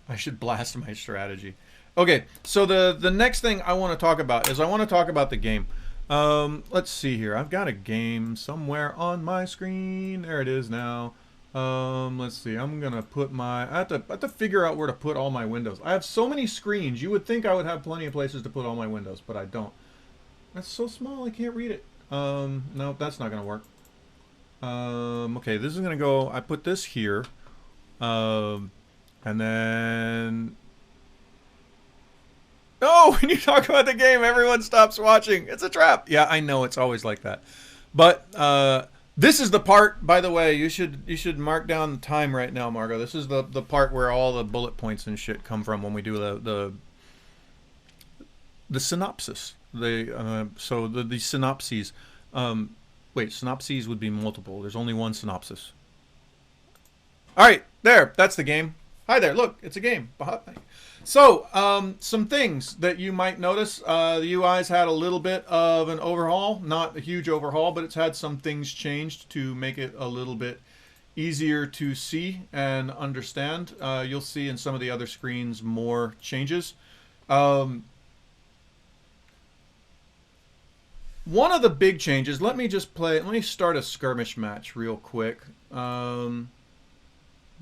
I should blast my strategy. Okay, so the next thing I want to talk about is I want to talk about the game. Let's see here. I've got a game somewhere on my screen. There it is now. Let's see. I'm gonna put I have to figure out where to put all my windows. I have so many screens. You would think I would have plenty of places to put all my windows, but I don't. That's so small I can't read it. No, that's not gonna work. Okay, this is gonna go. I put this here. And then... Oh, when you talk about the game, everyone stops watching. It's a trap. Yeah, I know. It's always like that. But this is the part, by the way, you should mark down the time right now, Margot. This is the part where all the bullet points and shit come from when we do the synopsis. So the synopses. Wait, synopses would be multiple. There's only one synopsis. All right, there. That's the game. Hi there, look, it's a game. So, some things that you might notice. The UI's had a little bit of an overhaul. Not a huge overhaul, but it's had some things changed to make it a little bit easier to see and understand. You'll see in some of the other screens more changes. One of the big changes, let me start a skirmish match real quick.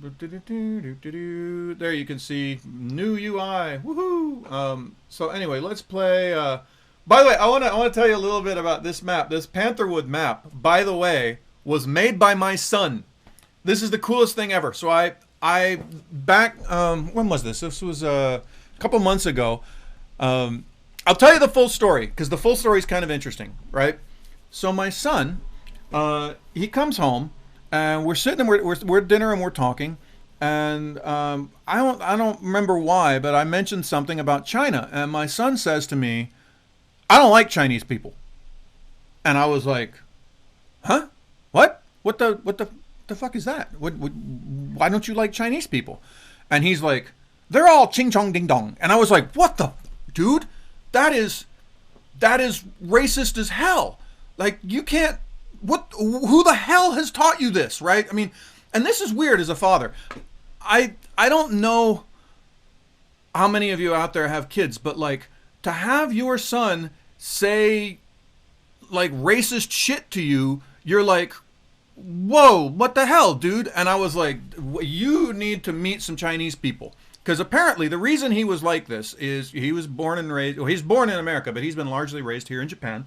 There you can see new UI. Woohoo! So anyway, let's play. By the way, I want to tell you a little bit about this map. This Pantherwood map, by the way, was made by my son. This is the coolest thing ever. So I back when was this? This was a couple months ago. I'll tell you the full story because the full story is kind of interesting, right? So my son, he comes home. And we're sitting and we're at dinner and we're talking, and I don't remember why, but I mentioned something about China, and my son says to me, "I don't like Chinese people," and I was like, "Huh? What? What the fuck is that? Why don't you like Chinese people?" And he's like, "They're all ching chong ding dong," and I was like, "What the, dude? That is racist as hell. Like you can't." Who the hell has taught you this, right? I mean, and this is weird as a father. I don't know how many of you out there have kids, but like to have your son say like racist shit to you, you're like, whoa, what the hell, dude? And I was like, you need to meet some Chinese people. Because apparently the reason he was like this is he was born and raised, well, he's born in America, but he's been largely raised here in Japan.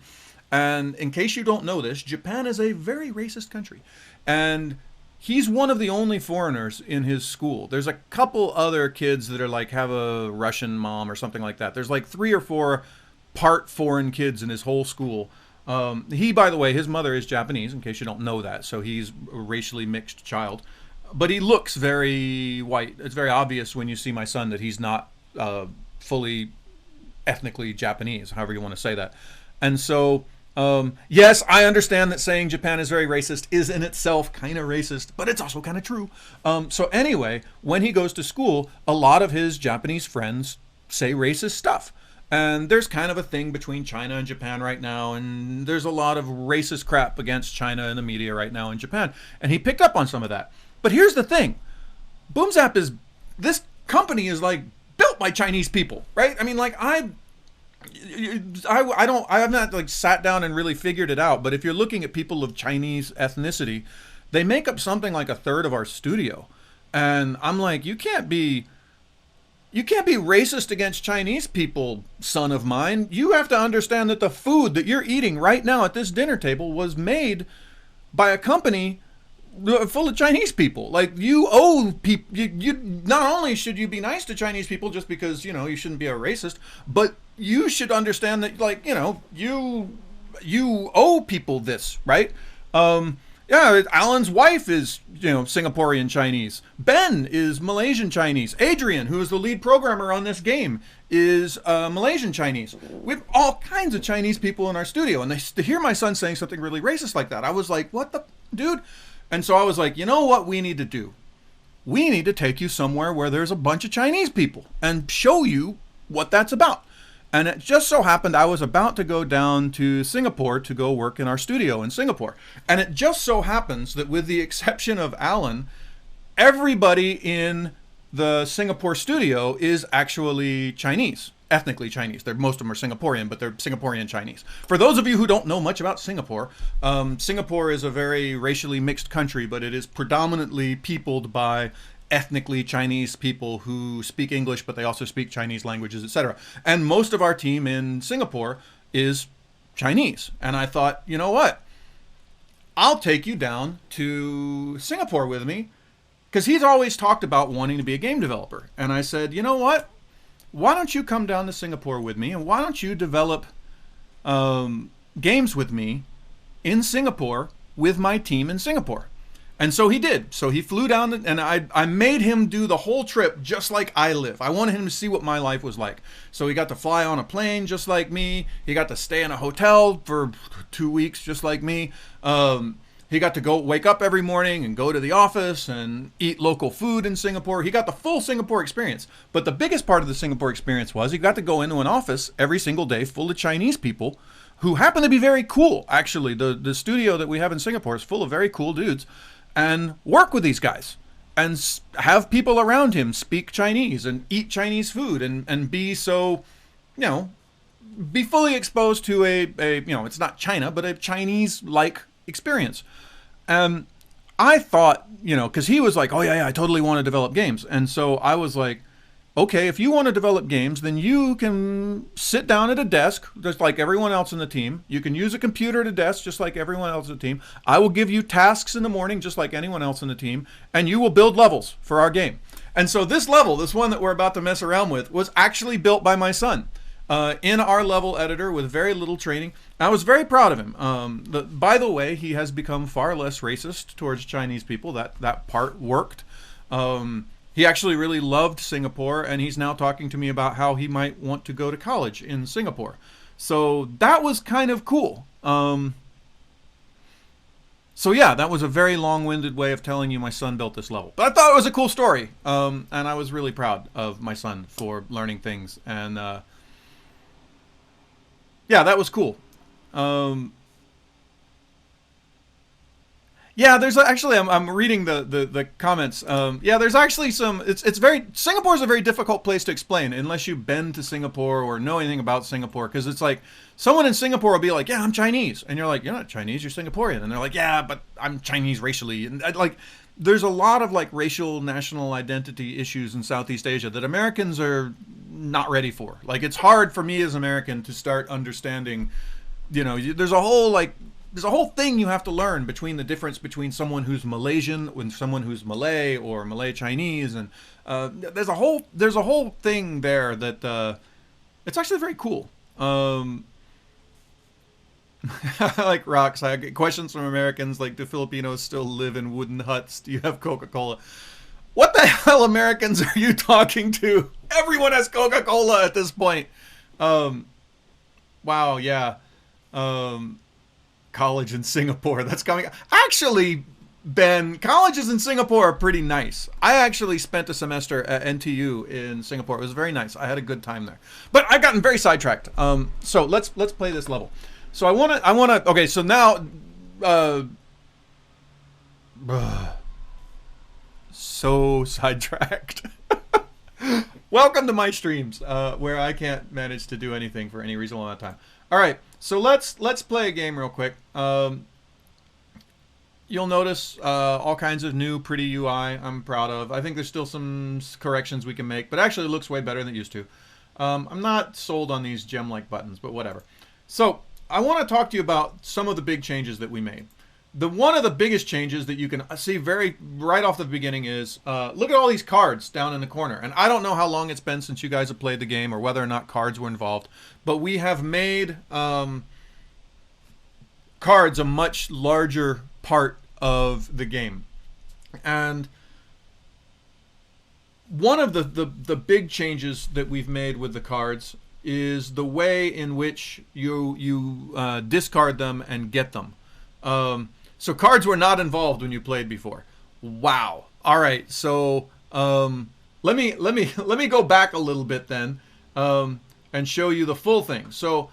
And in case you don't know this, Japan is a very racist country. And he's one of the only foreigners in his school. There's a couple other kids that are like have a Russian mom or something like that. There's like 3 or 4 part foreign kids in his whole school. He, by the way, his mother is Japanese, in case you don't know that, so he's a racially mixed child. But he looks very white. It's very obvious when you see my son that he's not fully ethnically Japanese, however you want to say that. And so, yes, I understand that saying Japan is very racist is in itself kind of racist, but it's also kind of true. So anyway, when he goes to school, a lot of his Japanese friends say racist stuff. And there's kind of a thing between China and Japan right now, and there's a lot of racist crap against China in the media right now in Japan. And he picked up on some of that. But here's the thing. Boomzap is, this company is like built by Chinese people, right? I mean, like I have not like sat down and really figured it out, but if you're looking at people of Chinese ethnicity, they make up something like 1/3 of our studio. And I'm like, you can't be racist against Chinese people, son of mine. You have to understand that the food that you're eating right now at this dinner table was made by a company full of Chinese people. Like, you owe people, you not only should you be nice to Chinese people just because, you shouldn't be a racist, but you should understand that, like, you owe people this, right? Yeah, Alan's wife is, Singaporean Chinese. Ben is Malaysian Chinese. Adrian, who is the lead programmer on this game, is Malaysian Chinese. We have all kinds of Chinese people in our studio, and to hear my son saying something really racist like that, I was like, what the, dude? And so I was like, you know what we need to do? We need to take you somewhere where there's a bunch of Chinese people and show you what that's about. And it just so happened I was about to go down to Singapore to go work in our studio in Singapore. And it just so happens that, with the exception of Alan, everybody in the Singapore studio is actually Chinese, ethnically Chinese. Most of them are Singaporean, but they're Singaporean Chinese. For those of you who don't know much about Singapore, Singapore is a very racially mixed country, but it is predominantly peopled by ethnically Chinese people who speak English, but they also speak Chinese languages, etc. And most of our team in Singapore is Chinese. And I thought, you know what? I'll take you down to Singapore with me, because he's always talked about wanting to be a game developer. And I said, you know what? Why don't you come down to Singapore with me, and why don't you develop games with me in Singapore with my team in Singapore? And so he did. So he flew down, and I made him do the whole trip just like I live. I wanted him to see what my life was like. So he got to fly on a plane just like me. He got to stay in a hotel for 2 weeks just like me. He got to go wake up every morning and go to the office and eat local food in Singapore. He got the full Singapore experience. But the biggest part of the Singapore experience was he got to go into an office every single day full of Chinese people who happen to be very cool. Actually, the studio that we have in Singapore is full of very cool dudes. And work with these guys and have people around him speak Chinese and eat Chinese food and be so, be fully exposed to a it's not China, but a Chinese-like experience. And I thought, because he was like, oh yeah, I totally want to develop games. And so I was like, okay, if you want to develop games, then you can sit down at a desk, just like everyone else in the team. You can use a computer at a desk, just like everyone else in the team. I will give you tasks in the morning, just like anyone else in the team, and you will build levels for our game. And so this level, this one that we're about to mess around with, was actually built by my son in our level editor with very little training. I was very proud of him. By the way, he has become far less racist towards Chinese people. That part worked. He actually really loved Singapore, and he's now talking to me about how he might want to go to college in Singapore. So that was kind of cool. So yeah, that was a very long-winded way of telling you my son built this level. But I thought it was a cool story, and I was really proud of my son for learning things. And yeah, that was cool. Yeah, there's actually, I'm reading the comments. Yeah, there's actually some, Singapore is a very difficult place to explain unless you've been to Singapore or know anything about Singapore, because it's like, someone in Singapore will be like, yeah, I'm Chinese. And you're like, you're not Chinese, you're Singaporean. And they're like, yeah, but I'm Chinese racially. And like, there's a lot of like racial national identity issues in Southeast Asia that Americans are not ready for. Like, it's hard for me as an American to start understanding, there's a whole like there's a whole thing you have to learn between the difference between someone who's Malaysian and someone who's Malay or Malay Chinese, and there's a whole thing there that it's actually very cool. Like rocks. I get questions from Americans like, do Filipinos still live in wooden huts? Do you have Coca-Cola? What the hell, Americans, are you talking to? Everyone has Coca-Cola at this point. Wow, yeah. College in Singapore. That's coming. Actually, Ben, colleges in Singapore are pretty nice. I actually spent a semester at NTU in Singapore. It was very nice. I had a good time there. But I've gotten very sidetracked. So let's play this level. So I wanna. Okay, so now, so sidetracked. Welcome to my streams, where I can't manage to do anything for any reasonable amount of time. All right, so let's play a game real quick. You'll notice all kinds of new pretty UI I'm proud of. I think there's still some corrections we can make, but actually it looks way better than it used to. I'm not sold on these gem-like buttons, but whatever. So I want to talk to you about some of the big changes that we made. One of the biggest changes that you can see right off the beginning is, look at all these cards down in the corner. And I don't know how long it's been since you guys have played the game or whether or not cards were involved, but we have made cards a much larger part of the game. And one of the big changes that we've made with the cards is the way in which you discard them and get them. So cards were not involved when you played before. Wow. All right. So let me go back a little bit then and show you the full thing. So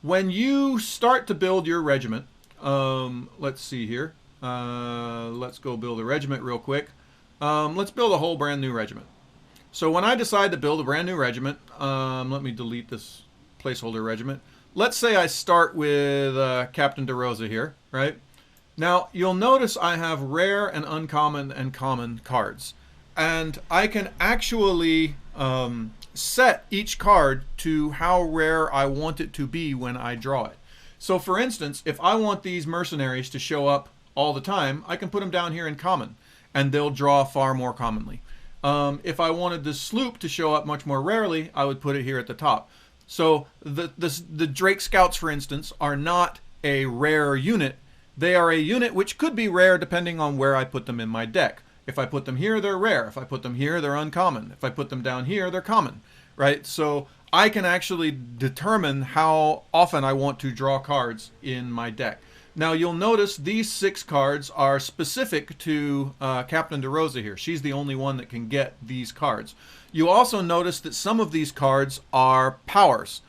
when you start to build your regiment, let's see here. Let's go build a regiment real quick. Let's build a whole brand new regiment. So when I decide to build a brand new regiment, let me delete this placeholder regiment. Let's say I start with Captain DeRosa here, right? Now, you'll notice I have rare and uncommon and common cards. And I can actually set each card to how rare I want it to be when I draw it. So for instance, if I want these mercenaries to show up all the time, I can put them down here in common, and they'll draw far more commonly. If I wanted the sloop to show up much more rarely, I would put it here at the top. So the Drake Scouts, for instance, are not a rare unit. They are a unit which could be rare depending on where I put them in my deck. If I put them here, they're rare. If I put them here, they're uncommon. If I put them down here, they're common, right? So I can actually determine how often I want to draw cards in my deck. Now you'll notice these 6 cards are specific to Captain DeRosa here. She's the only one that can get these cards. You also notice that some of these cards are powers.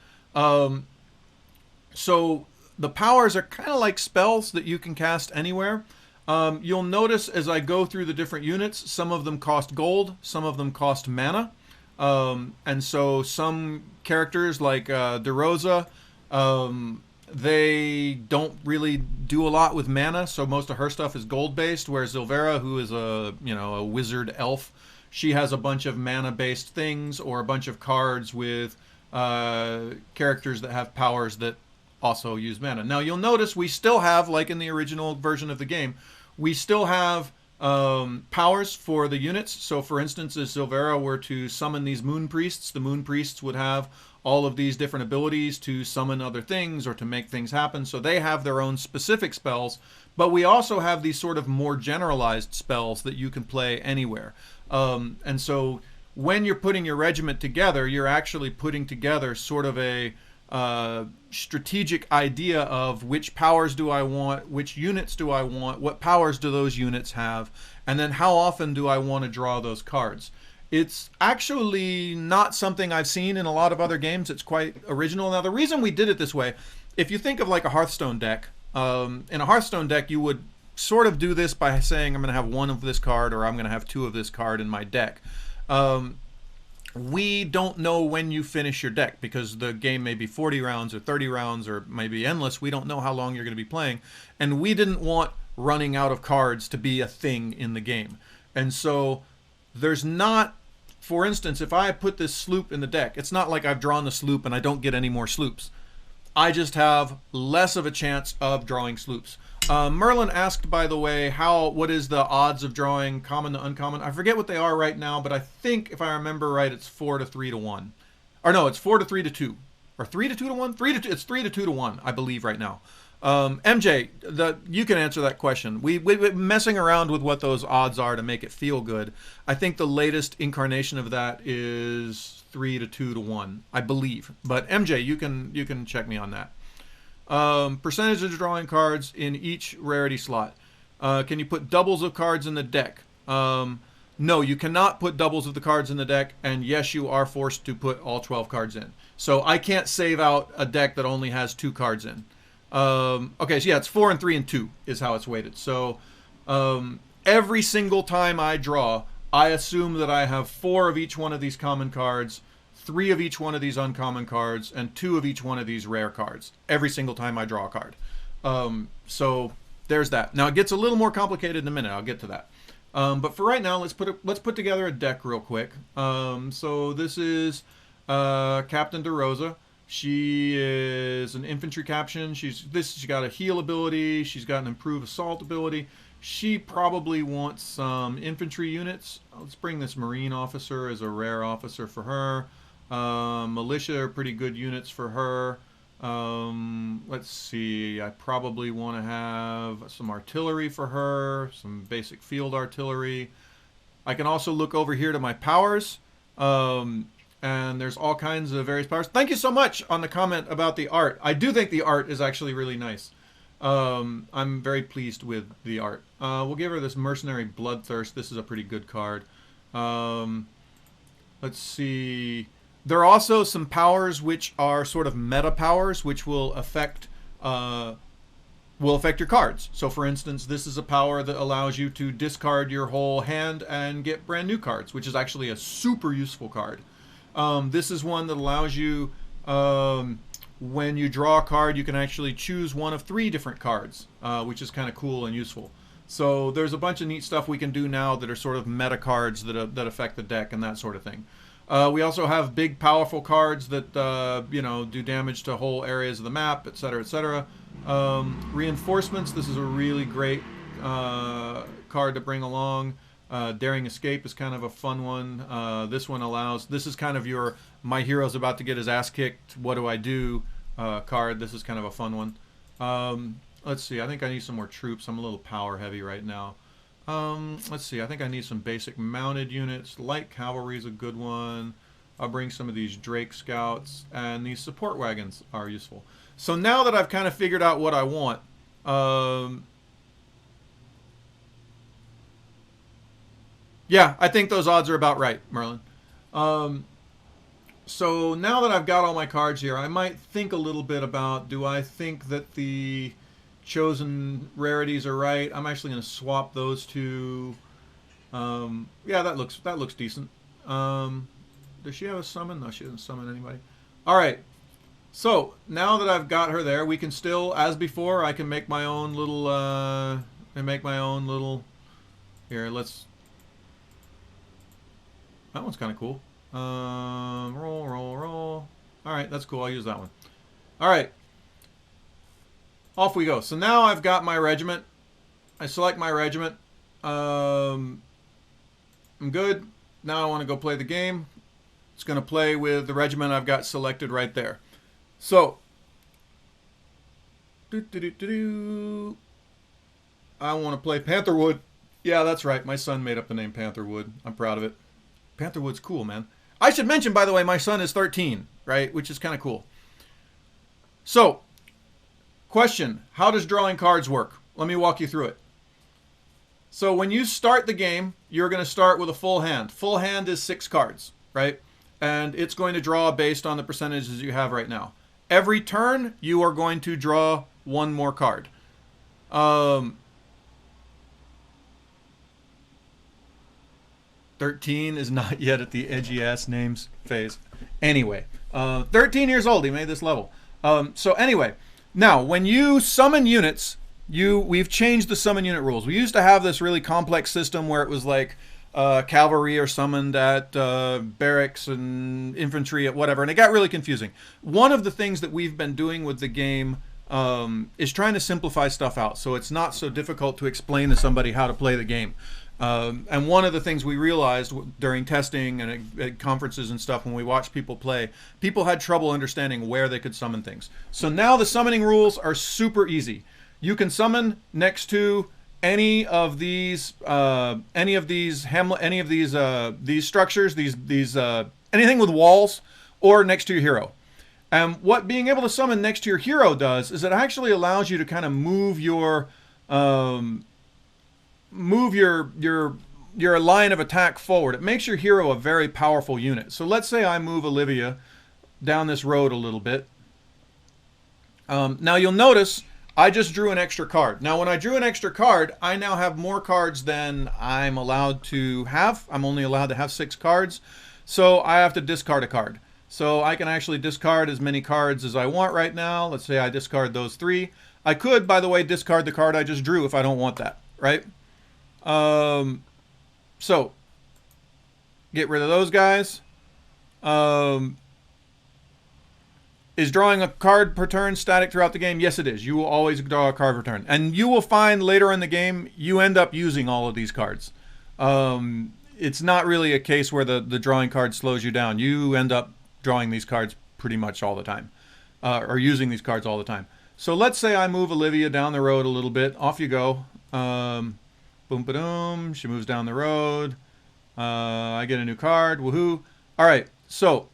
So the powers are kind of like spells that you can cast anywhere. You'll notice as I go through the different units, some of them cost gold, some of them cost mana. And so some characters like DeRosa, they don't really do a lot with mana, so most of her stuff is gold based, whereas Zilvera, who is a wizard elf, she has a bunch of mana based things or a bunch of cards with characters that have powers that also use mana. Now you'll notice we still have, like in the original version of the game, we still have powers for the units. So for instance, if Silvera were to summon these moon priests, the moon priests would have all of these different abilities to summon other things or to make things happen. So they have their own specific spells, but we also have these sort of more generalized spells that you can play anywhere. And so when you're putting your regiment together, you're actually putting together sort of a strategic idea of which powers do I want, which units do I want, what powers do those units have, and then how often do I want to draw those cards. It's actually not something I've seen in a lot of other games. It's quite original. Now the reason we did it this way, if you think of like a Hearthstone deck, in a Hearthstone deck you would sort of do this by saying I'm going to have 1 of this card or I'm going to have 2 of this card in my deck. We don't know when you finish your deck because the game may be 40 rounds or 30 rounds or maybe endless. We don't know how long you're going to be playing. And we didn't want running out of cards to be a thing in the game. And so there's not, for instance, if I put this sloop in the deck, it's not like I've drawn the sloop and I don't get any more sloops. I just have less of a chance of drawing sloops. Merlin asked, by the way, what is the odds of drawing common to uncommon? I forget what they are right now, but I think if I remember right, it's 4 to 3 to 1. Or no, it's 4 to 3 to 2. Or 3 to 2 to 1? It's 3 to 2 to 1, I believe, right now. MJ, you can answer that question. We've been messing around with what those odds are to make it feel good. I think the latest incarnation of that is 3 to 2 to 1, I believe. But MJ, you can check me on that. Percentage of drawing cards in each rarity slot. Can you put doubles of cards in the deck? No, you cannot put doubles of the cards in the deck, and yes, you are forced to put all 12 cards in. So I can't save out a deck that only has 2 cards in. Okay, so yeah, it's 4 and 3 and 2 is how it's weighted. So every single time I draw, I assume that I have 4 of each one of these common cards, 3 of each one of these uncommon cards, and 2 of each one of these rare cards every single time I draw a card. So there's that. Now it gets a little more complicated in a minute. I'll get to that. But for right now, let's put together a deck real quick. So this is Captain DeRosa. She is an infantry captain. She's got a heal ability. She's got an improved assault ability. She probably wants some infantry units. Let's bring this Marine officer as a rare officer for her. Militia are pretty good units for her. Let's see. I probably want to have some artillery for her, some basic field artillery. I can also look over here to my powers. And there's all kinds of various powers. Thank you so much on the comment about the art. I do think the art is actually really nice. I'm very pleased with the art. We'll give her this Mercenary Bloodthirst. This is a pretty good card. Let's see. There are also some powers which are sort of meta powers, which will affect your cards. So for instance, this is a power that allows you to discard your whole hand and get brand new cards, which is actually a super useful card. This is one that allows you, when you draw a card, you can actually choose one of 3 different cards, which is kind of cool and useful. So there's a bunch of neat stuff we can do now that are sort of meta cards that affect the deck and that sort of thing. We also have big, powerful cards that do damage to whole areas of the map, etc., etc. Reinforcements. This is a really great card to bring along. Daring Escape is kind of a fun one. This one allows. This is kind of your my hero's about to get his ass kicked. What do I do? Card. This is kind of a fun one. Let's see. I think I need some more troops. I'm a little power heavy right now. Let's see. I think I need some basic mounted units. Light cavalry is a good one. I'll bring some of these Drake scouts, and these support wagons are useful. So now that I've kind of figured out what I want, yeah, I think those odds are about right, Merlin. So now that I've got all my cards here, I might think a little bit about, do I think that the chosen rarities are right? I'm actually going to swap those two. Yeah, that looks decent. Does she have a summon? No, she doesn't summon anybody. All right. So now that I've got her there, we can still, as before, I can make my own little. Here, let's. That one's kind of cool. Roll. All right, that's cool. I'll use that one. All right. Off we go. So now I've got my regiment. I select my regiment. I'm good. Now I want to go play the game. It's going to play with the regiment I've got selected right there. So, I want to play Pantherwood. Yeah, that's right. My son made up the name Pantherwood. I'm proud of it. Pantherwood's cool, man. I should mention, by the way, my son is 13, right? Which is kind of cool. So, question. How does drawing cards work? Let me walk you through it. So, when you start the game, you're going to start with a full hand. Full hand is 6 cards, right? And it's going to draw based on the percentages you have right now. Every turn, you are going to draw 1 more card. 13 is not yet at the edgy ass names phase. Anyway, 13 years old, he made this level. So anyway, now when you summon units, we've changed the summon unit rules. We used to have this really complex system where it was like cavalry are summoned at barracks and infantry at whatever, and it got really confusing. One of the things that we've been doing with the game is trying to simplify stuff out so it's not so difficult to explain to somebody how to play the game. And one of the things we realized during testing and at conferences and stuff when we watched people play, people had trouble understanding where they could summon things. So now the summoning rules are super easy. You can summon next to any of these structures, anything with walls, or next to your hero. And what being able to summon next to your hero does is it actually allows you to kind of move your line of attack forward. It makes your hero a very powerful unit. So let's say I move Olivia down this road a little bit. Now you'll notice I just drew an extra card. Now when I drew an extra card, I now have more cards than I'm allowed to have. I'm only allowed to have 6 cards. So I have to discard a card. So I can actually discard as many cards as I want right now. Let's say I discard those 3. I could, by the way, discard the card I just drew if I don't want that, right? So get rid of those guys. Is drawing a card per turn static throughout the game? Yes, it is. You will always draw a card per turn. And you will find later in the game, you end up using all of these cards. It's not really a case where the drawing card slows you down. You end up drawing these cards pretty much all the time. Or using these cards all the time. So let's say I move Olivia down the road a little bit. Off you go. Boom, ba-doom. She moves down the road. I get a new card. Woohoo. All right. So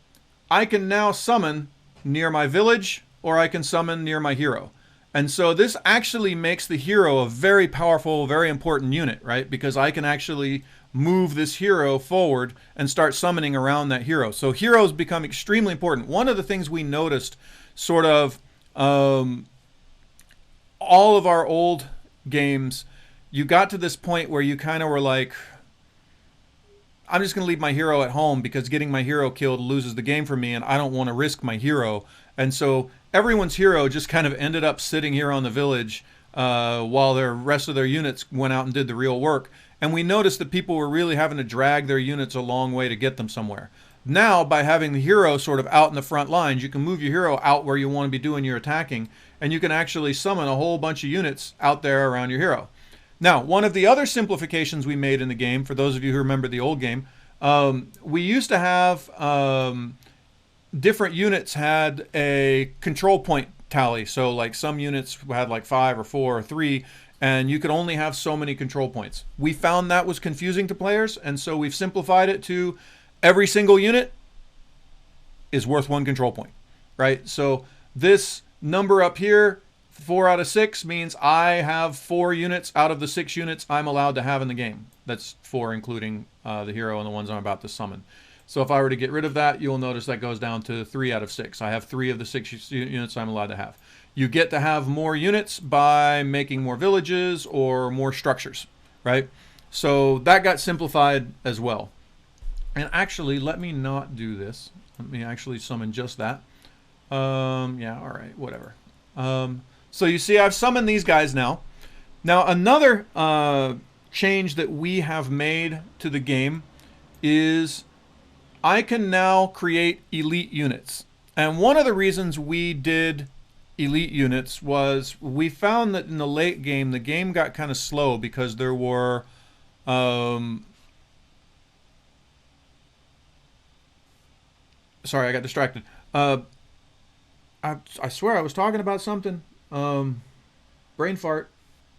I can now summon near my village, or I can summon near my hero. And so this actually makes the hero a very powerful, very important unit, right? Because I can actually move this hero forward and start summoning around that hero. So heroes become extremely important. One of the things we noticed sort of all of our old games, you got to this point where you kind of were like, I'm just going to leave my hero at home because getting my hero killed loses the game for me and I don't want to risk my hero. And so everyone's hero just kind of ended up sitting here on the village while the rest of their units went out and did the real work. And we noticed that people were really having to drag their units a long way to get them somewhere. Now, by having the hero sort of out in the front lines, you can move your hero out where you want to be doing your attacking, and you can actually summon a whole bunch of units out there around your hero. Now, one of the other simplifications we made in the game, for those of you who remember the old game, we used to have different units had a control point tally. So like some units had like 5 or 4 or 3, and you could only have so many control points. We found that was confusing to players, and so we've simplified it to every single unit is worth 1 control point, right? So this number up here, 4 out of 6, means I have 4 units out of the 6 units I'm allowed to have in the game. That's 4 including the hero and the ones I'm about to summon. So if I were to get rid of that, you'll notice that goes down to 3 out of 6. I have 3 of the 6 units I'm allowed to have. You get to have more units by making more villages or more structures, right? So that got simplified as well. And actually, let me not do this. Let me actually summon just that. Yeah, all right, whatever. So you see I've summoned these guys now. Now another change that we have made to the game is I can now create elite units. And one of the reasons we did elite units was we found that in the late game, the game got kind of slow because there were sorry, I got distracted. I swear I was talking about something. Brain fart.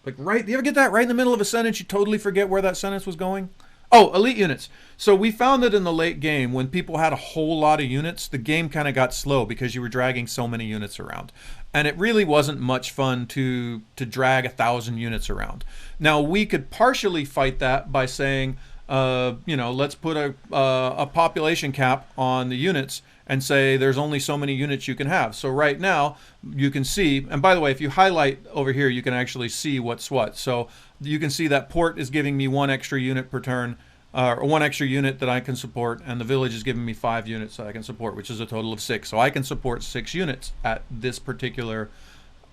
Like right, you ever get that right in the middle of a sentence, you totally forget where that sentence was going? Oh, elite units. So we found that in the late game, when people had a whole lot of units, the game kind of got slow because you were dragging so many units around. And it really wasn't much fun to drag 1,000 units around. Now, we could partially fight that by saying, you know, let's put a population cap on the units and say there's only so many units you can have. So right now, you can see, and by the way, if you highlight over here, you can actually see what's what. So you can see that port is giving me 1 extra unit per turn, or 1 extra unit that I can support, and the village is giving me 5 units that I can support, which is a total of 6. So I can support 6 units at this particular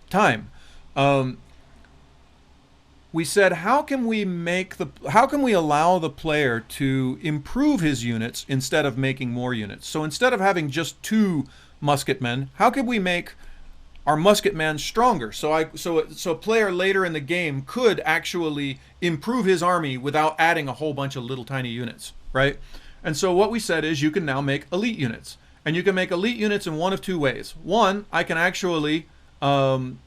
time. we said, how can we allow the player to improve his units instead of making more units? So instead of having just 2 musketmen, how could we make our musketman stronger? So a player later in the game could actually improve his army without adding a whole bunch of little tiny units, right? And so what we said is, you can now make elite units, and you can make elite units in one of 2 ways. One, I can actually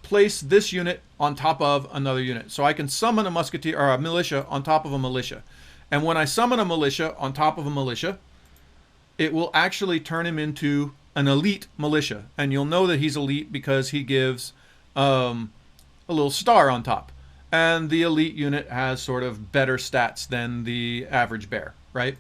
place this unit on top of another unit. So I can summon a musketeer or a militia on top of a militia. And when I summon a militia on top of a militia, it will actually turn him into an elite militia. And you'll know that he's elite because he gives a little star on top. And the elite unit has sort of better stats than the average bear, right?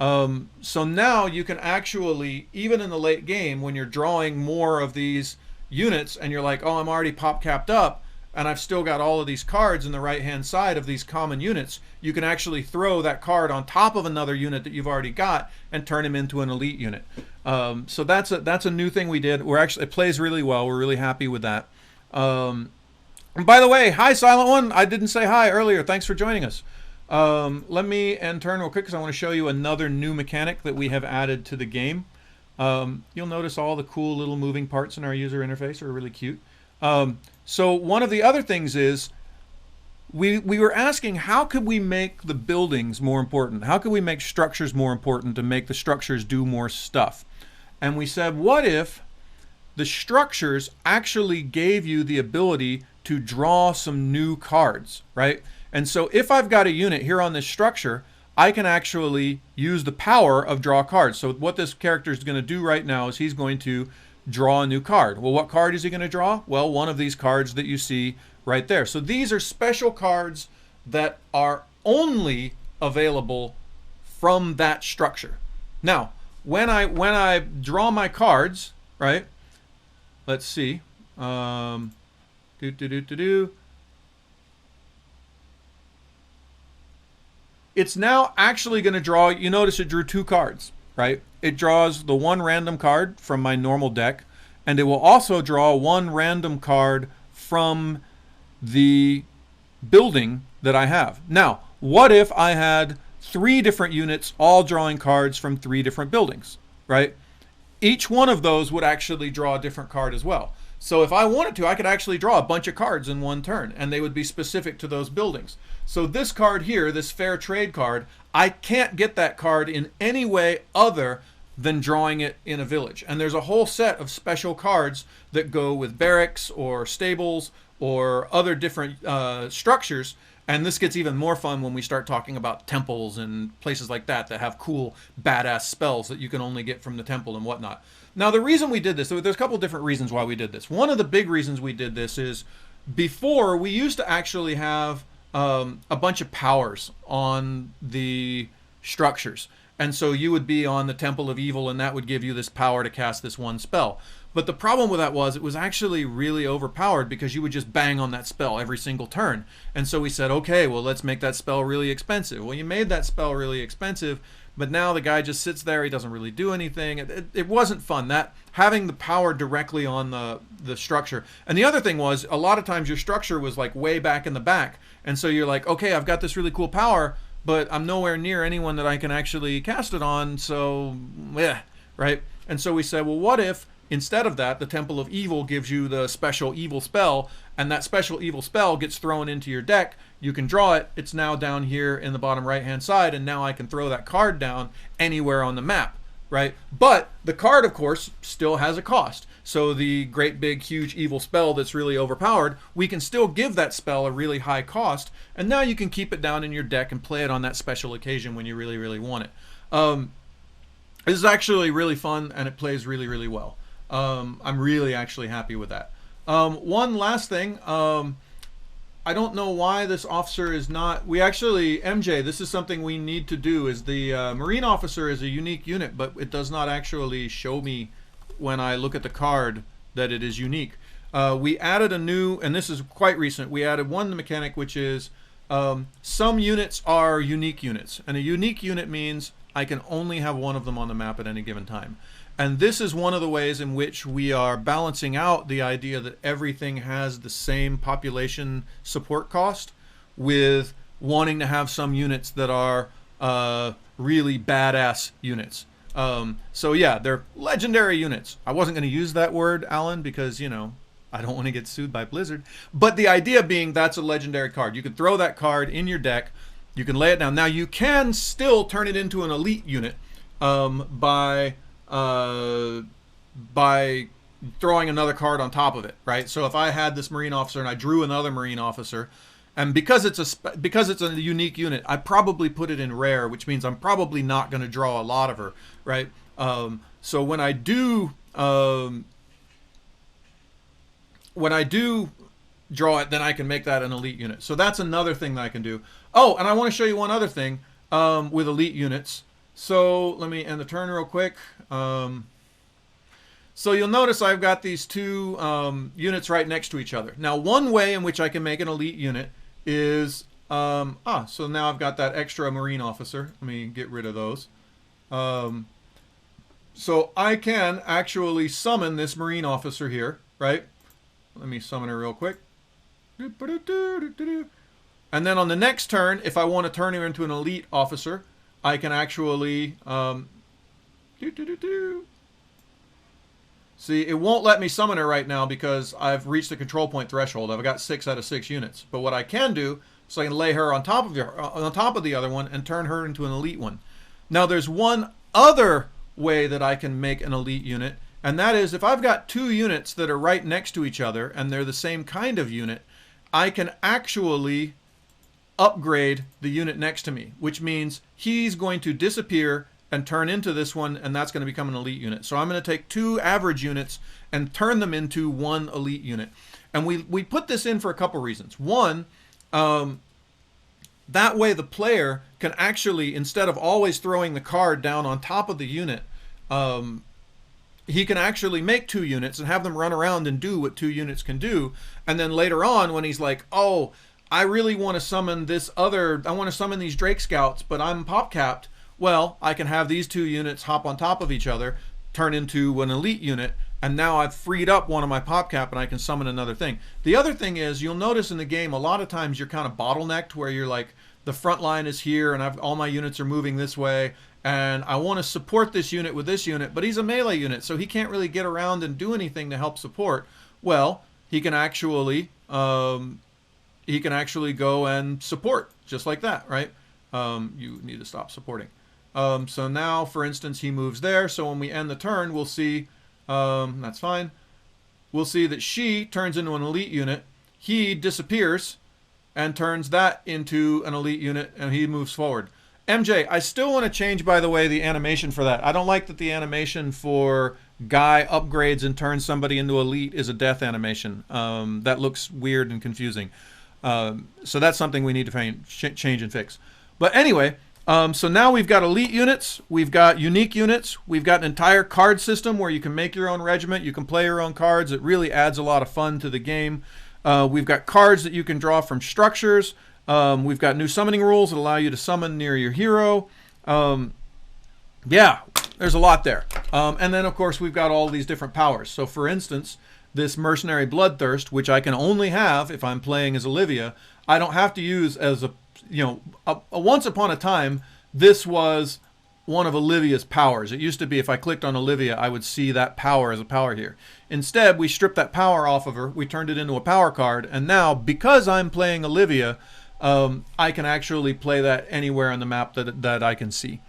So now you can actually, even in the late game, when you're drawing more of these units and you're like, oh, I'm already pop capped up and I've still got all of these cards in the right hand side of these common units, you can actually throw that card on top of another unit that you've already got and turn him into an elite unit. So that's a new thing we did. It plays really well. We're really happy with that. And by the way, hi Silent One, I didn't say hi earlier. Thanks for joining us. Let me end turn real quick because I want to show you another new mechanic that we have added to the game. You'll notice all the cool little moving parts in our user interface are really cute. So one of the other things is we were asking, how could we make the buildings more important? How could we make structures more important to make the structures do more stuff? And we said, what if the structures actually gave you the ability to draw some new cards, right? And so if I've got a unit here on this structure, I can actually use the power of draw cards. So what this character is going to do right now is he's going to draw a new card. Well, what card is he going to draw? Well, one of these cards that you see right there. So these are special cards that are only available from that structure. Now, when I draw my cards, right? Let's see. It's now actually going to draw, you notice it drew 2 cards, right? It draws the 1 random card from my normal deck, and it will also draw 1 random card from the building that I have. Now, what if I had 3 different units all drawing cards from 3 different buildings, right? Each one of those would actually draw a different card as well. So if I wanted to, I could actually draw a bunch of cards in one turn, and they would be specific to those buildings. So this card here, this fair trade card, I can't get that card in any way other than drawing it in a village. And there's a whole set of special cards that go with barracks or stables or other different structures. And this gets even more fun when we start talking about temples and places like that that have cool, badass spells that you can only get from the temple and whatnot. Now, the reason we did this, there's a couple different reasons why we did this. One of the big reasons we did this is before we used to actually have a bunch of powers on the structures. And so you would be on the Temple of Evil and that would give you this power to cast this one spell. But the problem with that was it was actually really overpowered because you would just bang on that spell every single turn. And so we said, okay, well, let's make that spell really expensive. Well, you made that spell really expensive, but now the guy just sits there. He doesn't really do anything. It wasn't fun, that having the power directly on the structure. And the other thing was, a lot of times your structure was like way back in the back. And so you're like, okay, I've got this really cool power, but I'm nowhere near anyone that I can actually cast it on. So, yeah, right? And so we said, well, what if instead of that, the Temple of Evil gives you the special evil spell, and that special evil spell gets thrown into your deck. You can draw it. It's now down here in the bottom right-hand side, and now I can throw that card down anywhere on the map, right? But the card, of course, still has a cost. So the great big huge evil spell that's really overpowered, we can still give that spell a really high cost, and now you can keep it down in your deck and play it on that special occasion when you really, really want it. This is actually really fun, and it plays really, really well. I'm really actually happy with that. One last thing, I don't know why this officer is not, we actually, MJ, this is something we need to do, is the Marine officer is a unique unit, but it does not actually show me when I look at the card that it is unique. We added a new, and this is quite recent, we added one mechanic which is some units are unique units, and a unique unit means I can only have one of them on the map at any given time. And this is one of the ways in which we are balancing out the idea that everything has the same population support cost. with wanting to have some units that are really badass units. So yeah, they're legendary units. I wasn't going to use that word, Alan, because, you know, I don't want to get sued by Blizzard. But the idea being that's a legendary card. You can throw that card in your deck. You can lay it down. Now, you can still turn it into an elite unit by throwing another card on top of it, right? So if I had this Marine officer and I drew another Marine officer, and because it's a unique unit, I probably put it in rare, which means I'm probably not going to draw a lot of her, right? So when I do draw it, then I can make that an elite unit. So that's another thing that I can do. Oh, and I want to show you one other thing with elite units. So let me end the turn real quick. So you'll notice I've got these two units right next to each other. Now, one way in which I can make an elite unit is, so now I've got that extra Marine officer. Let me get rid of those. So I can actually summon this Marine officer here, right? Let me summon her real quick. And then on the next turn, if I want to turn her into an elite officer, I can actually... See, it won't let me summon her right now because I've reached the control point threshold. I've got 6 out of 6 units. But what I can do is I can lay her on top of the other one and turn her into an elite one. Now, there's one other way that I can make an elite unit, and that is if I've got 2 units that are right next to each other and they're the same kind of unit, I can actually upgrade the unit next to me, which means he's going to disappear and turn into this one, and that's going to become an elite unit. So I'm going to take 2 average units and turn them into 1 elite unit. And we put this in for a couple reasons. One, that way the player can actually, instead of always throwing the card down on top of the unit, he can actually make 2 units and have them run around and do what 2 units can do. And then later on, when he's like, oh, I really want to summon I want to summon these Drake Scouts, but I'm pop capped. Well, I can have these 2 units hop on top of each other, turn into an elite unit, and now I've freed up one of my pop cap and I can summon another thing. The other thing is, you'll notice in the game, a lot of times you're kind of bottlenecked where you're like, the front line is here and all my units are moving this way, and I want to support this unit with this unit, but he's a melee unit, so he can't really get around and do anything to help support. Well, he can actually go and support, just like that, right? You need to stop supporting. So now, for instance, he moves there. So when we end the turn, we'll see, that's fine. We'll see that she turns into an elite unit. He disappears and turns that into an elite unit, and he moves forward. MJ, I still want to change, by the way, the animation for that. I don't like that the animation for Guy upgrades and turns somebody into elite is a death animation. That looks weird and confusing. So that's something we need to change and fix. But anyway... so now we've got elite units, we've got unique units, we've got an entire card system where you can make your own regiment, you can play your own cards. It really adds a lot of fun to the game. We've got cards that you can draw from structures. We've got new summoning rules that allow you to summon near your hero. Yeah, there's a lot there. And then, of course, we've got all these different powers. So, for instance, this Mercenary Bloodthirst, which I can only have if I'm playing as Olivia, I don't have to use as a... once upon a time, this was one of Olivia's powers. It used to be if I clicked on Olivia, I would see that power as a power here. Instead, we stripped that power off of her, we turned it into a power card, and now, because I'm playing Olivia, I can actually play that anywhere on the map that I can see.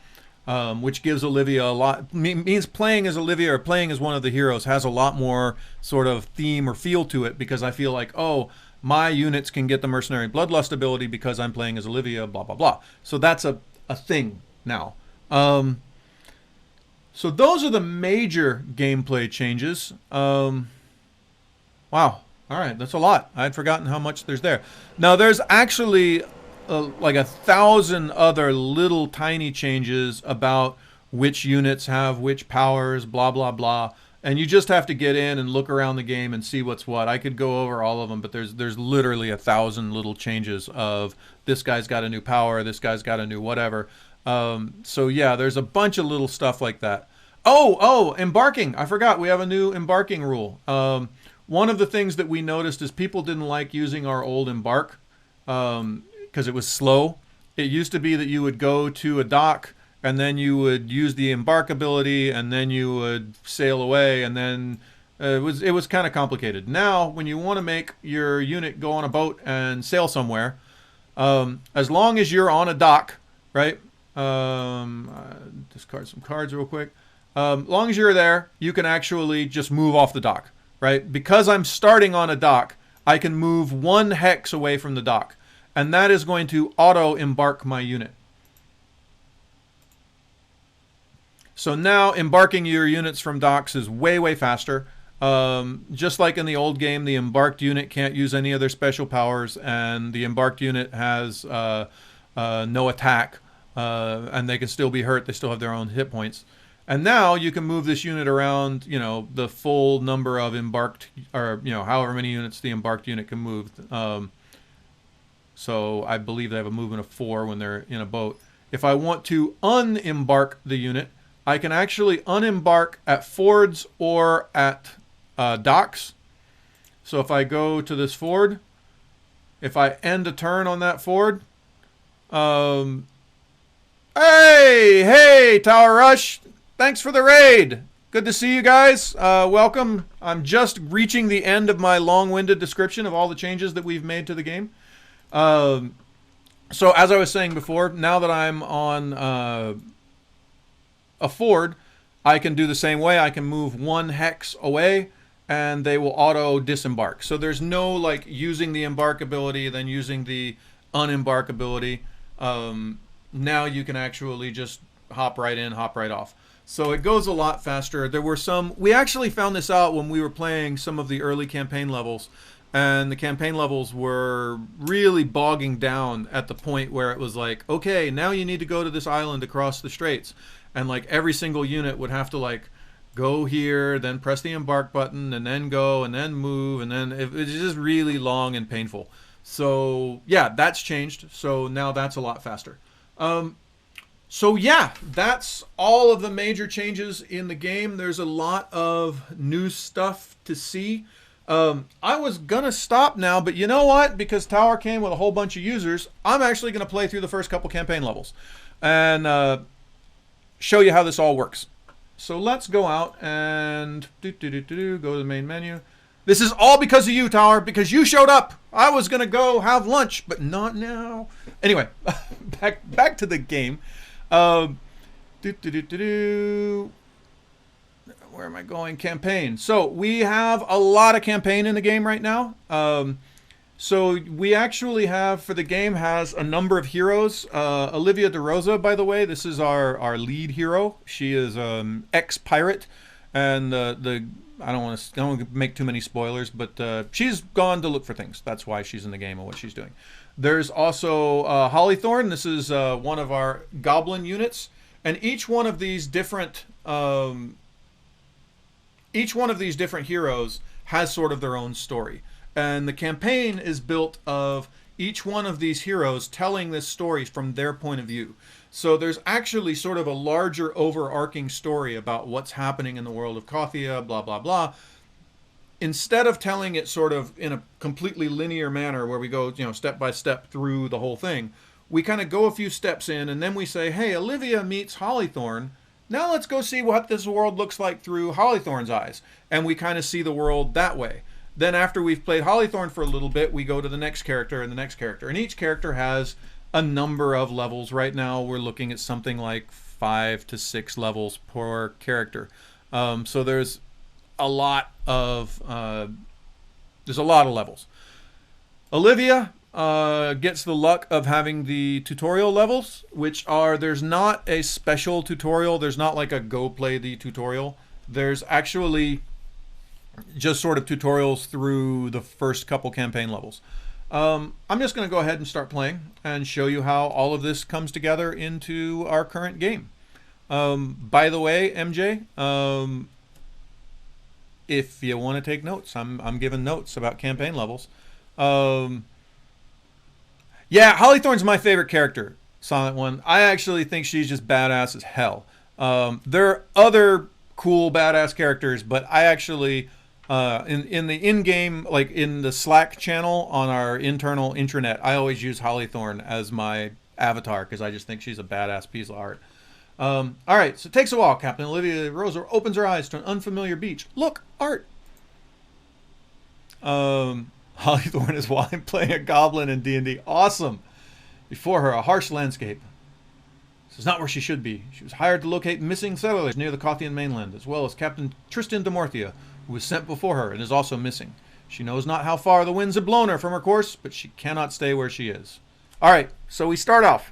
Which gives Olivia a lot, means playing as Olivia or playing as one of the heroes has a lot more sort of theme or feel to it, because I feel like, oh, my units can get the Mercenary Bloodlust ability because I'm playing as Olivia, blah, blah, blah. So that's a thing now. So those are the major gameplay changes. Wow. All right, that's a lot. I had forgotten how much there's there. Now, there's actually like 1,000 other little tiny changes about which units have which powers, blah, blah, blah. And you just have to get in and look around the game and see what's what. I could go over all of them, but there's literally 1,000 little changes of this guy's got a new power, this guy's got a new whatever. So yeah, there's a bunch of little stuff like that. Oh, embarking. I forgot we have a new embarking rule. One of the things that we noticed is people didn't like using our old embark. because it was slow. It used to be that you would go to a dock and then you would use the embark ability and then you would sail away, and then it was kind of complicated. Now, when you want to make your unit go on a boat and sail somewhere, as long as you're on a dock, right? Discard some cards real quick. Long as you're there, you can actually just move off the dock, right? Because I'm starting on a dock, I can move 1 hex away from the dock, and that is going to auto-embark my unit. So now embarking your units from docks is way, way faster. Just like in the old game, the embarked unit can't use any of their special powers, and the embarked unit has no attack, and they can still be hurt. They still have their own hit points. And now you can move this unit around, you know, the full number of embarked, or, you know, however many units the embarked unit can move. So I believe they have a movement of 4 when they're in a boat. If I want to unembark the unit, I can actually unembark at fords or at docks. So if I go to this ford, if I end a turn on that ford, hey, Tower Rush, thanks for the raid. Good to see you guys. Welcome. I'm just reaching the end of my long-winded description of all the changes that we've made to the game. So as I was saying before, now that I'm on a ford, I can do the same way. I can move 1 hex away and they will auto disembark. So there's no like using the embark ability, then using the unembark ability. Now you can actually just hop right in, hop right off. So it goes a lot faster. There were some, we actually found this out when we were playing some of the early campaign levels, and the campaign levels were really bogging down at the point where it was like, okay, now you need to go to this island across the straits. And like every single unit would have to like go here, then press the embark button, and then go, and then move, and then it's just really long and painful. So yeah, that's changed. So now that's a lot faster. So yeah, that's all of the major changes in the game. There's a lot of new stuff to see. I was gonna stop now, but you know what? Because Tower came with a whole bunch of users, I'm actually gonna play through the first couple campaign levels and show you how this all works. So let's go out and go to the main menu. This is all because of you, Tower, because you showed up. I was gonna go have lunch, but not now. Anyway, back to the game. Where am I going? Campaign. So we have a lot of campaign in the game right now. So we actually have, for the game, has a number of heroes. Olivia de Rosa, by the way, this is our lead hero. She is ex-pirate, and I don't want to make too many spoilers, but she's gone to look for things. That's why she's in the game and what she's doing. There's also Hollythorn. This is one of our goblin units, and each one of these different heroes has sort of their own story. And the campaign is built of each one of these heroes telling this story from their point of view. So there's actually sort of a larger overarching story about what's happening in the world of Kothia, blah, blah, blah. Instead of telling it sort of in a completely linear manner where we go, you know, step by step through the whole thing, we kind of go a few steps in and then we say, hey, Olivia meets Hollythorn. Now let's go see what this world looks like through Hollythorn's eyes. And we kind of see the world that way. Then after we've played Hollythorn for a little bit, we go to the next character and the next character. And each character has a number of levels. Right now we're looking at something like 5 to 6 levels per character. So there's a lot of levels. Olivia gets the luck of having the tutorial levels, which are, there's not a special tutorial. There's not like a go play the tutorial. There's actually just sort of tutorials through the first couple campaign levels. I'm just going to go ahead and start playing and show you how all of this comes together into our current game. By the way, MJ, if you want to take notes, I'm giving notes about campaign levels. Yeah, Hollythorn's my favorite character, Silent One. I actually think she's just badass as hell. There are other cool badass characters, but I actually In the in-game, like in the Slack channel on our internal intranet, I always use Hollythorn as my avatar because I just think she's a badass piece of art. All right, so it takes a while. Captain Olivia Rosa opens her eyes to an unfamiliar beach. Look, art. Hollythorn is while playing a goblin in D&D. Awesome. Before her, a harsh landscape. This is not where she should be. She was hired to locate missing settlers near the Cothian mainland, as well as Captain Tristan de Morthia, who was sent before her and is also missing. She knows not how far the winds have blown her from her course, but she cannot stay where she is. All right, so we start off.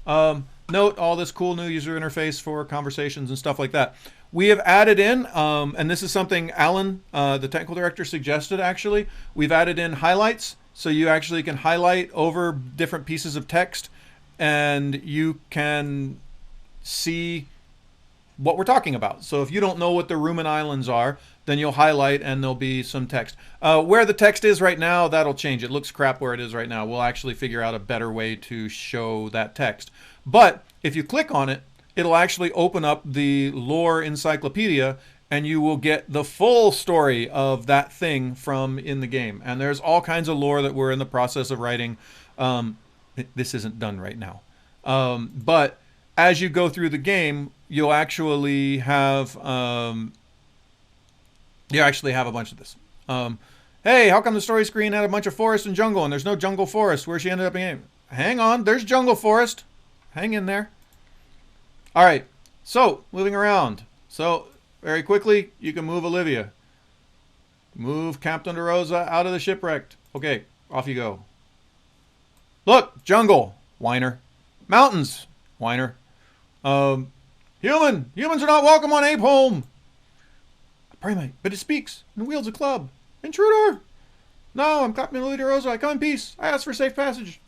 Note all this cool new user interface for conversations and stuff like that. We have added in, and this is something Alan, the technical director, suggested actually. We've added in highlights, so you actually can highlight over different pieces of text, and you can see what we're talking about. So if you don't know what the Rumen Islands are, then you'll highlight and there'll be some text. Where the text is right now, that'll change. It looks crap where it is right now. We'll actually figure out a better way to show that text. But if you click on it, it'll actually open up the lore encyclopedia and you will get the full story of that thing from in the game. And there's all kinds of lore that we're in the process of writing. This isn't done right now. But as you go through the game, you'll actually have a bunch of this. Hey, how come the story screen had a bunch of forest and jungle and there's no jungle forest where she ended up in? Hang on, there's jungle forest. Hang in there. All right, so moving around. So very quickly, you can move Olivia. Move Captain De Rosa out of the shipwreck. Okay, off you go. Look, jungle, whiner. Mountains, whiner. Humans are not welcome on Ape Home. A primate, but it speaks and wields a club. Intruder. No, I'm Captain Olivia De Rosa. I come in peace. I ask for safe passage.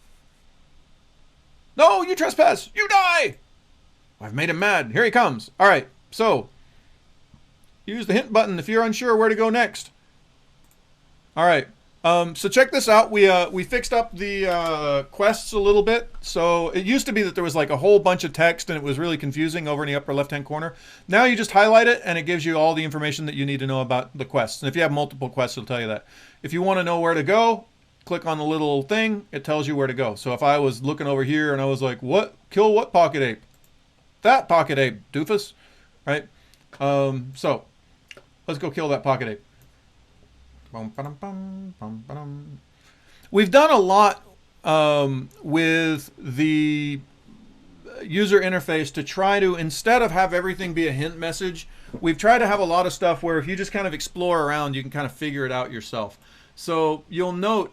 No, you trespass. You die. I've made him mad. Here he comes. All right, so use the hint button if you're unsure where to go next. All right, so check this out. We fixed up the quests a little bit. So it used to be that there was like a whole bunch of text and it was really confusing over in the upper left-hand corner. Now you just highlight it and it gives you all the information that you need to know about the quests. And if you have multiple quests, it'll tell you that. If you want to know where to go, click on the little thing. It tells you where to go. So if I was looking over here and I was like, what? Kill what pocket ape? That pocket ape, doofus, right? So let's go kill that pocket ape. We've done a lot with the user interface to try to, instead of have everything be a hint message, we've tried to have a lot of stuff where if you just kind of explore around, you can kind of figure it out yourself. So you'll note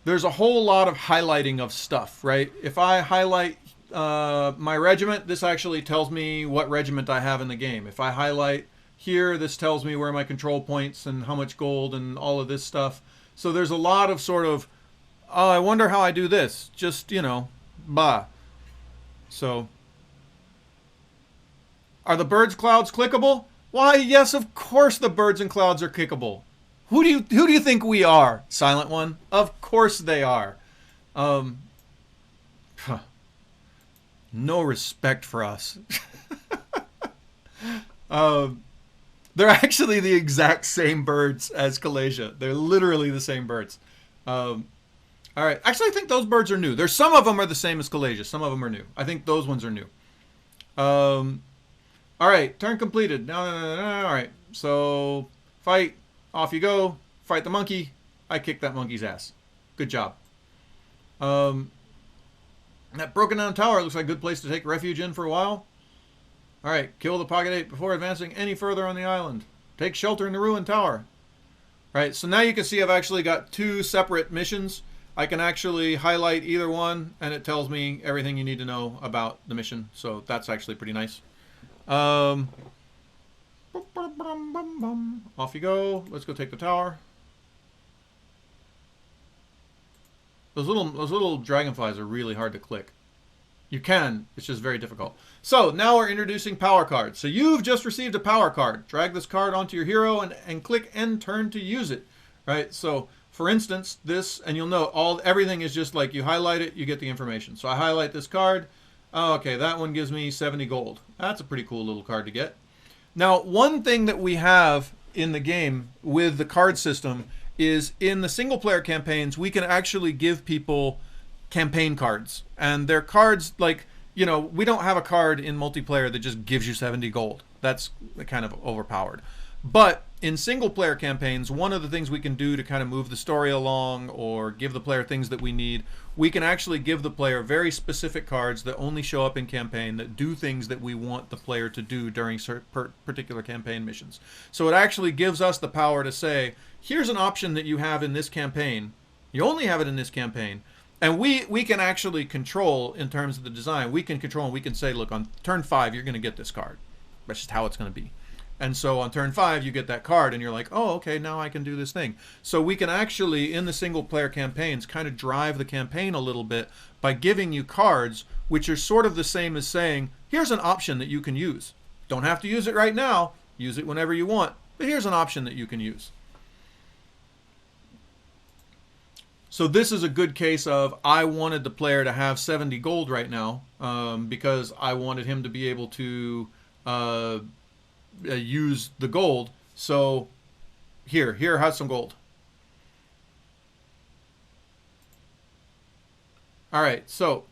there's a whole lot of highlighting of stuff, right? If I highlight my regiment, this actually tells me what regiment I have in the game. If I highlight here, this tells me where my control points and how much gold and all of this stuff. So there's a lot of sort of, oh, I wonder how I do this. Just, you know, bah. So, are the birds clouds clickable? Why, yes, of course the birds and clouds are clickable. Who do you think we are, Silent One? Of course they are. No respect for us. They're actually the exact same birds as Kalasia. They're literally the same birds. All right. Actually, I think those birds are new. There's some of them are the same as Kalasia. Some of them are new. I think those ones are new. All right. Turn completed. No. All right. So fight. Off you go. Fight the monkey. I kicked that monkey's ass. Good job. That broken down tower looks like a good place to take refuge in for a while. All right, kill the pocket ape before advancing any further on the island. Take shelter in the ruined tower. All right, so now you can see I've actually got two separate missions. I can actually highlight either one, and it tells me everything you need to know about the mission. So that's actually pretty nice. Off you go. Let's go take the tower. Those little dragonflies are really hard to click. You can, it's just very difficult. So now we're introducing power cards. So you've just received a power card. Drag this card onto your hero and click end turn to use it. Right? So for instance, this, and you'll note everything is just like you highlight it, you get the information. So I highlight this card. Oh, okay, that one gives me 70 gold. That's a pretty cool little card to get. Now, one thing that we have in the game with the card system is in the single player campaigns, we can actually give people campaign cards. And they're cards like, you know, we don't have a card in multiplayer that just gives you 70 gold. That's kind of overpowered. But in single player campaigns, one of the things we can do to kind of move the story along or give the player things that we need, we can actually give the player very specific cards that only show up in campaign that do things that we want the player to do during particular campaign missions. So it actually gives us the power to say, here's an option that you have in this campaign. You only have it in this campaign. And we can actually control in terms of the design. We can control and we can say, look, on turn 5, you're going to get this card. That's just how it's going to be. And so on turn 5, you get that card, and you're like, oh, okay, now I can do this thing. So we can actually, in the single-player campaigns, kind of drive the campaign a little bit by giving you cards, which are sort of the same as saying, here's an option that you can use. Don't have to use it right now. Use it whenever you want. But here's an option that you can use. So this is a good case of I wanted the player to have 70 gold right now because I wanted him to be able to use the gold. So here has some gold. All right, so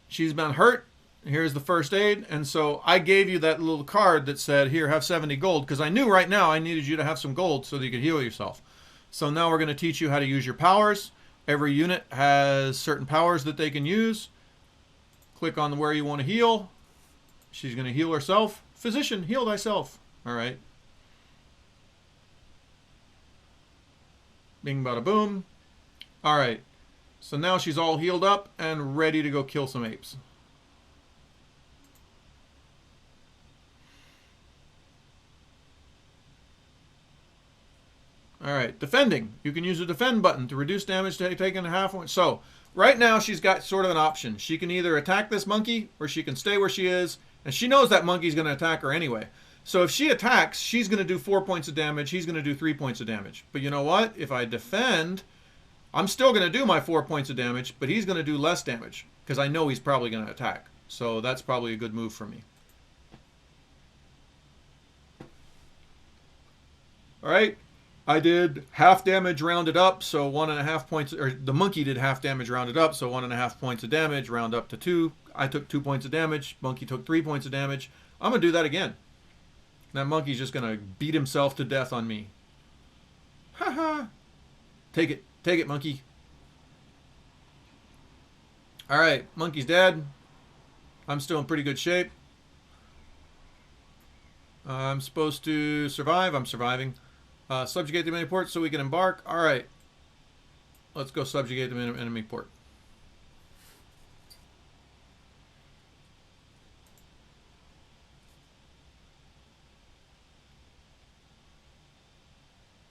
she's been hurt. Here's the first aid. And so I gave you that little card that said, here, have 70 gold, because I knew right now I needed you to have some gold so that you could heal yourself. So now we're going to teach you how to use your powers. Every unit has certain powers that they can use. Click on where you want to heal. She's going to heal herself. Physician, heal thyself. All right. Bing, bada, boom. All right. So now she's all healed up and ready to go kill some apes. All right, defending. You can use the defend button to reduce damage taken in half. So right now she's got sort of an option. She can either attack this monkey or she can stay where she is. And she knows that monkey's going to attack her anyway. So if she attacks, she's going to do 4 points of damage. He's going to do 3 points of damage. But you know what? If I defend, I'm still going to do my 4 points of damage, but he's going to do less damage because I know he's probably going to attack. So that's probably a good move for me. All right. I did half damage rounded up, so 1.5 points, or the monkey did half damage rounded up, so 1.5 points of damage, round up to 2. I took 2 points of damage. Monkey took 3 points of damage. I'm going to do that again. That monkey's just going to beat himself to death on me. Ha ha. Take it. Take it, monkey. All right, monkey's dead. I'm still in pretty good shape. I'm supposed to survive. I'm surviving. Subjugate the enemy port so we can embark. All right. Let's go subjugate the enemy port.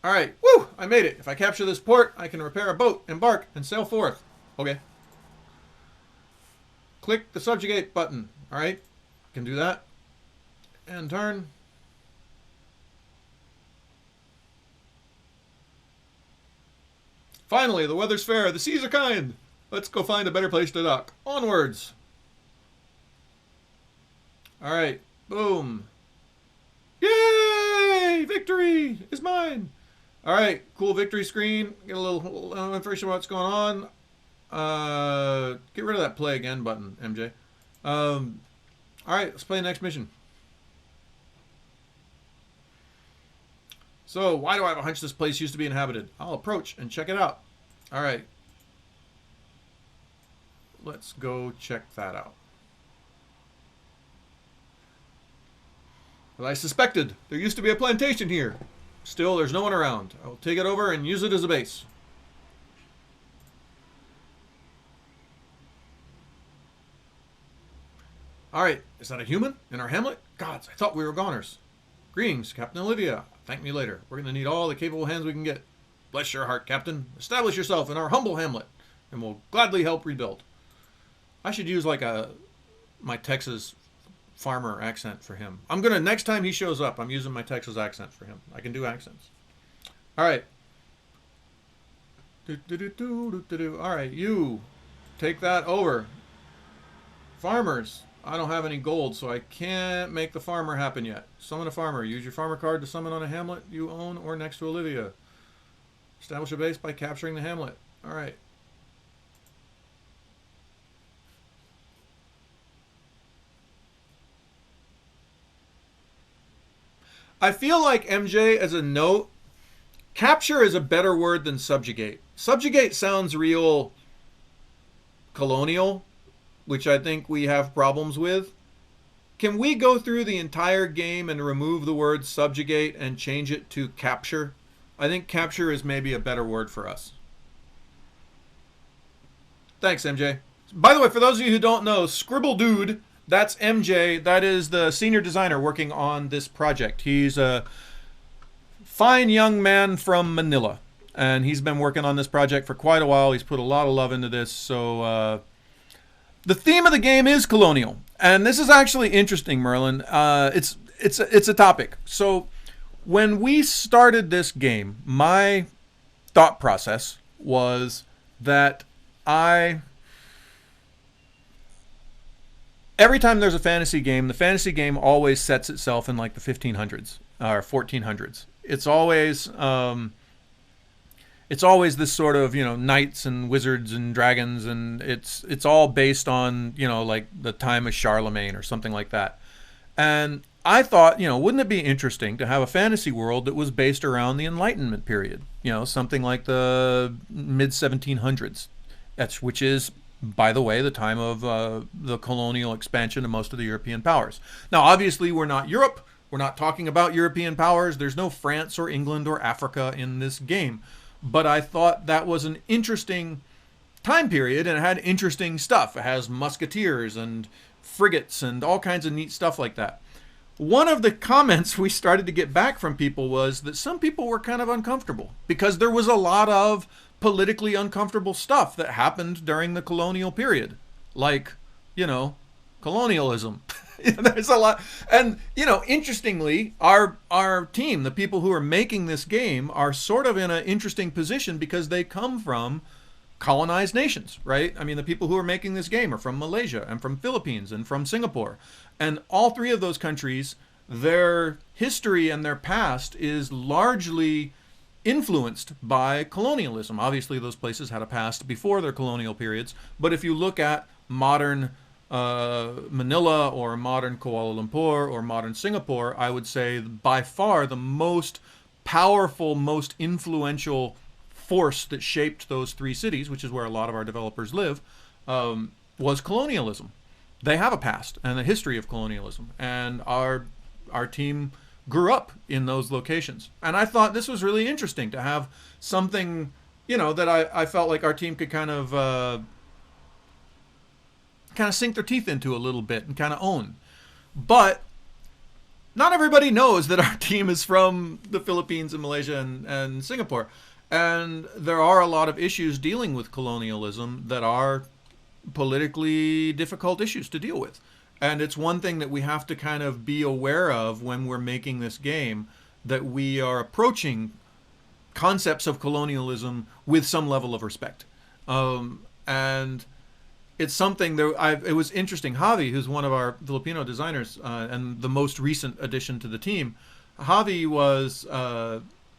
All right. Woo! I made it. If I capture this port, I can repair a boat, embark, and sail forth. Okay. Click the subjugate button. All right. Can do that. And turn. Finally, the weather's fair. The seas are kind. Let's go find a better place to dock. Onwards. All right. Boom. Yay! Victory is mine. All right. Cool victory screen. Get a little information about what's going on. Get rid of that play again button, MJ. All right. Let's play the next mission. So, why do I have a hunch this place used to be inhabited? I'll approach and check it out. All right. Let's go check that out. Well, I suspected. There used to be a plantation here. Still, there's no one around. I will take it over and use it as a base. All right. Is that a human in our hamlet? Gods, I thought we were goners. Greetings, Captain Olivia. Thank me later. We're going to need all the capable hands we can get. Bless your heart, Captain. Establish yourself in our humble hamlet, and we'll gladly help rebuild. I should use like my Texas farmer accent for him. I'm going to, next time he shows up, I'm using my Texas accent for him. I can do accents. All right. All right, you take that over. Farmers, I don't have any gold, so I can't make the farmer happen yet. Summon a farmer. Use your farmer card to summon on a hamlet you own or next to Olivia. Establish a base by capturing the hamlet. All right. I feel like MJ, as a note, capture is a better word than subjugate. Subjugate sounds real colonial, which I think we have problems with. Can we go through the entire game and remove the word subjugate and change it to capture? I think capture is maybe a better word for us. Thanks, MJ. By the way, for those of you who don't know, Scribble Dude, that's MJ. That is the senior designer working on this project. He's a fine young man from Manila, and he's been working on this project for quite a while. He's put a lot of love into this. So the theme of the game is colonial, and this is actually interesting, Merlin. It's a topic. So when we started this game, my thought process was that every time there's a fantasy game, the fantasy game always sets itself in like the 1500s or 1400s. It's always this sort of, knights and wizards and dragons, and it's all based on, like the time of Charlemagne or something like that. And I thought, wouldn't it be interesting to have a fantasy world that was based around the Enlightenment period? Something like the mid 1700s. Which is, by the way, the time of the colonial expansion of most of the European powers. Now, obviously, we're not Europe. We're not talking about European powers. There's no France or England or Africa in this game. But I thought that was an interesting time period, and it had interesting stuff. It has musketeers and frigates and all kinds of neat stuff like that. One of the comments we started to get back from people was that some people were kind of uncomfortable because there was a lot of politically uncomfortable stuff that happened during the colonial period, like, colonialism. There's a lot. And, interestingly, our team, the people who are making this game, are sort of in an interesting position because they come from colonized nations, right? I mean, the people who are making this game are from Malaysia and from Philippines and from Singapore. And all three of those countries, their history and their past is largely influenced by colonialism. Obviously, those places had a past before their colonial periods, but if you look at modern Manila or modern Kuala Lumpur or modern Singapore, I would say by far the most powerful, most influential force that shaped those three cities, which is where a lot of our developers live, was colonialism. They have a past and a history of colonialism, and our team grew up in those locations. And I thought this was really interesting to have something, that I felt like our team could kind of sink their teeth into a little bit and kind of own. But not everybody knows that our team is from the Philippines and Malaysia and Singapore. And there are a lot of issues dealing with colonialism that are politically difficult issues to deal with. And it's one thing that we have to kind of be aware of when we're making this game, that we are approaching concepts of colonialism with some level of respect. And it's something that it was interesting. Javi, who's one of our Filipino designers and the most recent addition to the team, Javi was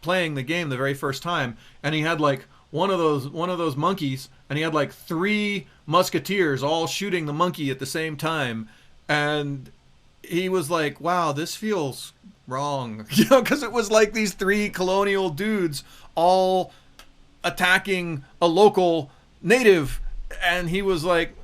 playing the game the very first time, and he had like one of those monkeys, and he had like 3 musketeers all shooting the monkey at the same time. And he was like, wow, this feels wrong. Because it was like these 3 colonial dudes all attacking a local native. And he was like,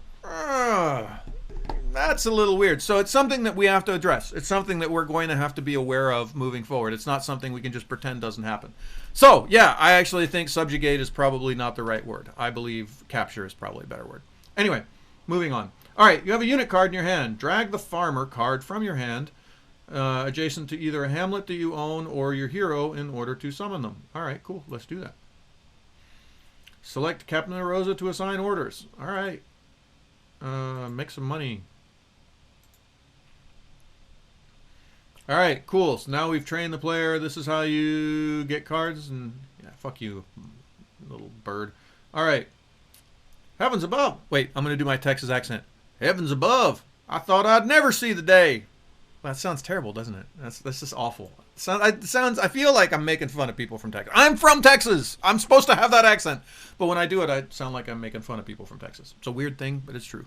that's a little weird. So it's something that we have to address. It's something that we're going to have to be aware of moving forward. It's not something we can just pretend doesn't happen. So, yeah, I actually think subjugate is probably not the right word. I believe capture is probably a better word. Anyway, moving on. All right, you have a unit card in your hand. Drag the farmer card from your hand adjacent to either a hamlet that you own or your hero in order to summon them. All right, cool. Let's do that. Select Captain Rosa to assign orders. All right. Make some money. All right, cool. So now we've trained the player. This is how you get cards. And yeah, fuck you, little bird. All right. Heavens above. Wait, I'm going to do my Texas accent. Heavens above. I thought I'd never see the day. That sounds terrible, doesn't it? That's just awful. It sounds. I feel like I'm making fun of people from Texas. I'm from Texas. I'm supposed to have that accent, but when I do it, I sound like I'm making fun of people from Texas. It's a weird thing, but it's true.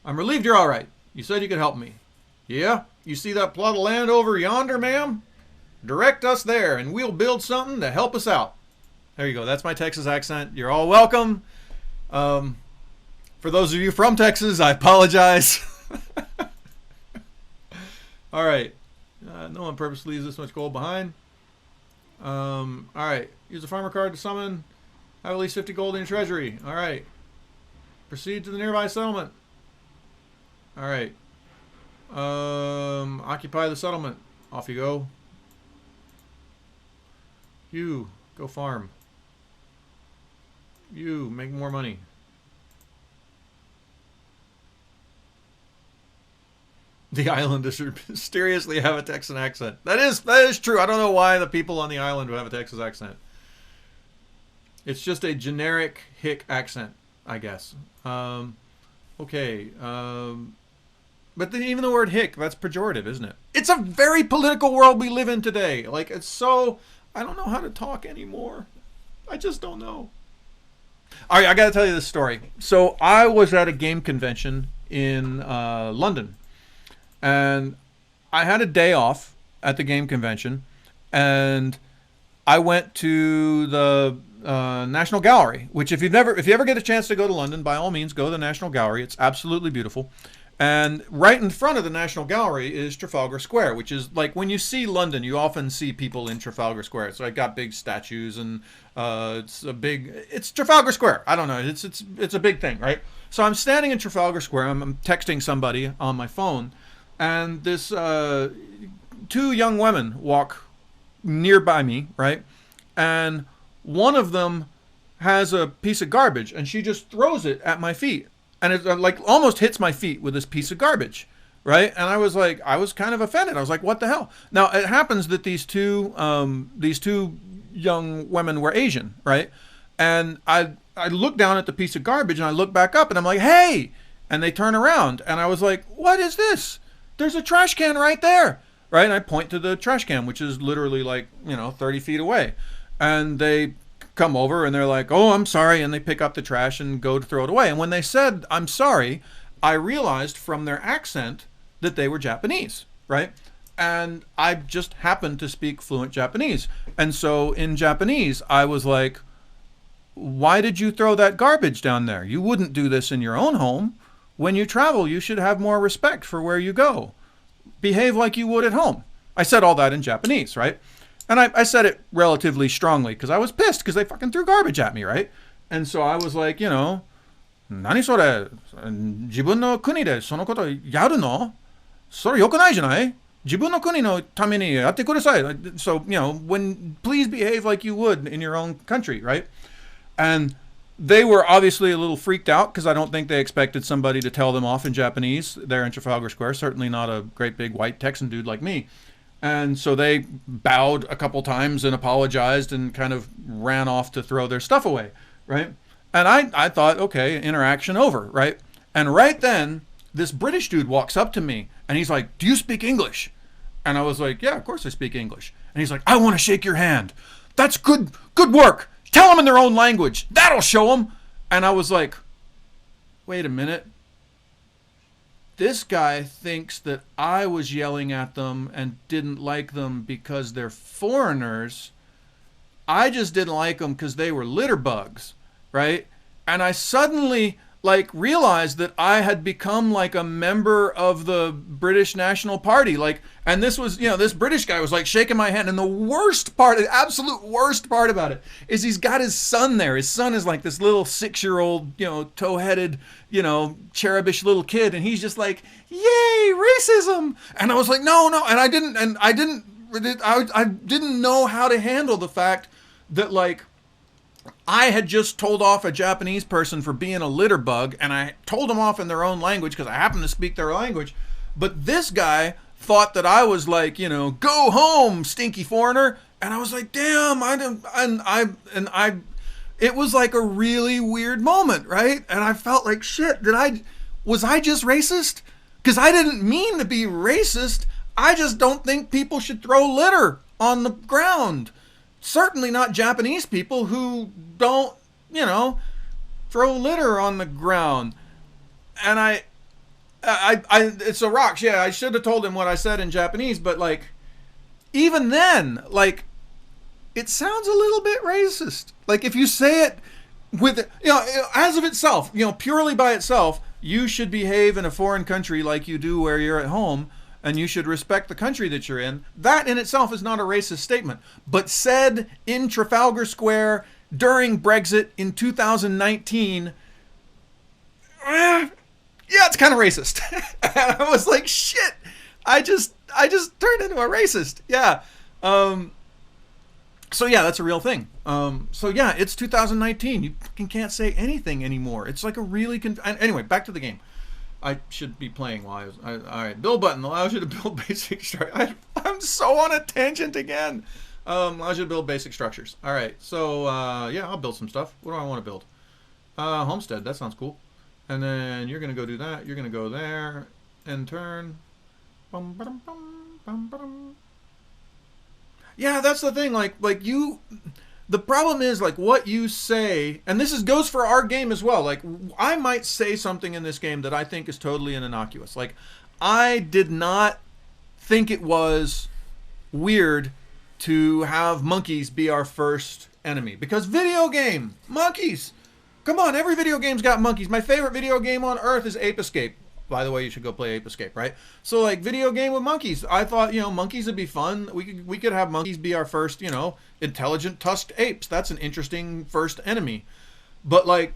I'm relieved you're all right. You said you could help me. Yeah? You see that plot of land over yonder, ma'am? Direct us there, and we'll build something to help us out. There you go. That's my Texas accent. You're all welcome. For those of you from Texas, I apologize. All right. No one purposely leaves this much gold behind. All right. Use a farmer card to summon. Have at least 50 gold in your treasury. All right. Proceed to the nearby settlement. All right. Occupy the settlement. Off you go. You go farm. You make more money. The islanders mysteriously have a Texan accent. That is true. I don't know why the people on the island would have a Texas accent. It's just a generic hick accent, I guess. Okay. But then even the word hick, that's pejorative, isn't it? It's a very political world we live in today. Like, it's so... I don't know how to talk anymore. I just don't know. All right, I got to tell you this story. So I was at a game convention in London. And I had a day off at the game convention, and I went to the National Gallery, which if you ever get a chance to go to London, by all means, go to the National Gallery. It's absolutely beautiful. And right in front of the National Gallery is Trafalgar Square, which is like when you see London, you often see people in Trafalgar Square. So I got big statues, and it's Trafalgar Square. I don't know. It's a big thing, right? So I'm standing in Trafalgar Square. I'm texting somebody on my phone. And this two young women walk nearby me, right? And one of them has a piece of garbage, and she just throws it at my feet. And it like almost hits my feet with this piece of garbage, right? And I was kind of offended. I was like, what the hell? Now, it happens that these two young women were Asian, right? And I look down at the piece of garbage, and I look back up, and I'm like, hey! And they turn around, and I was like, what is this? There's a trash can right there, right? And I point to the trash can, which is literally like, 30 feet away. And they come over and they're like, oh, I'm sorry. And they pick up the trash and go to throw it away. And when they said, I'm sorry, I realized from their accent that they were Japanese, right? And I just happened to speak fluent Japanese. And so in Japanese, I was like, why did you throw that garbage down there? You wouldn't do this in your own home. When you travel, you should have more respect for where you go. Behave like you would at home. I said all that in Japanese, right? And I said it relatively strongly because I was pissed because they fucking threw garbage at me, right? And so I was like, nani sore? Jibun no kuni de sono koto yaru no? Sore yokunai janai? Jibun no kuni no tame ni yatte kudasai. So, please behave like you would in your own country, right? And they were obviously a little freaked out because I don't think they expected somebody to tell them off in Japanese there in Trafalgar Square. Certainly not a great big white Texan dude like me. And so they bowed a couple times and apologized and kind of ran off to throw their stuff away, right? And I thought, okay, interaction over, right? And right then, this British dude walks up to me and he's like, do you speak English? And I was like, yeah, of course I speak English. And he's like, I want to shake your hand. That's good work. Tell them in their own language. That'll show them. And I was like, wait a minute. This guy thinks that I was yelling at them and didn't like them because they're foreigners. I just didn't like them because they were litter bugs, right? And I suddenly realized that I had become like a member of the British National Party. And this was, this British guy was shaking my hand. And the worst part, the absolute worst part about it is he's got his son there. His son is like this little 6-year-old, tow-headed, cherubish little kid. And he's just like, yay, racism. And I was like, no. And I didn't know how to handle the fact that I had just told off a Japanese person for being a litter bug, and I told them off in their own language because I happen to speak their language. But this guy thought that I was go home, stinky foreigner. And I was like, damn, it was like a really weird moment, right? And I felt like shit. Was I just racist? Because I didn't mean to be racist. I just don't think people should throw litter on the ground. Certainly not Japanese people who don't, throw litter on the ground. And it's a rocks. Yeah, I should have told him what I said in Japanese, but like, even then, like, it sounds a little bit racist. Like, if you say it with, as of itself, purely by itself, you should behave in a foreign country like you do where you're at home, and you should respect the country that you're in. That in itself is not a racist statement. But said in Trafalgar Square during Brexit in 2019, yeah, it's kind of racist. And I was like, shit, I just turned into a racist. Yeah. So yeah, that's a real thing. So yeah, it's 2019. You fucking can't say anything anymore. It's like a really anyway, back to the game. I should be playing while all right, build button allows you to build basic structures. I'm so on a tangent again. Allows you to build basic structures. All right, so yeah, I'll build some stuff. What do I want to build? Homestead. That sounds cool. And then you're gonna go do that. You're gonna go there and turn. Bum, ba-dum, bum, bum, ba-dum. Yeah, that's the thing. Like you. The problem is, like, what you say, and this goes for our game as well. Like, I might say something in this game that I think is totally innocuous. Like, I did not think it was weird to have monkeys be our first enemy. Because video game, monkeys. Come on, every video game's got monkeys. My favorite video game on earth is Ape Escape. By the way, you should go play Ape Escape, right? So, like, video game with monkeys. I thought, monkeys would be fun. We could have monkeys be our first, intelligent tusked apes. That's an interesting first enemy. But, like,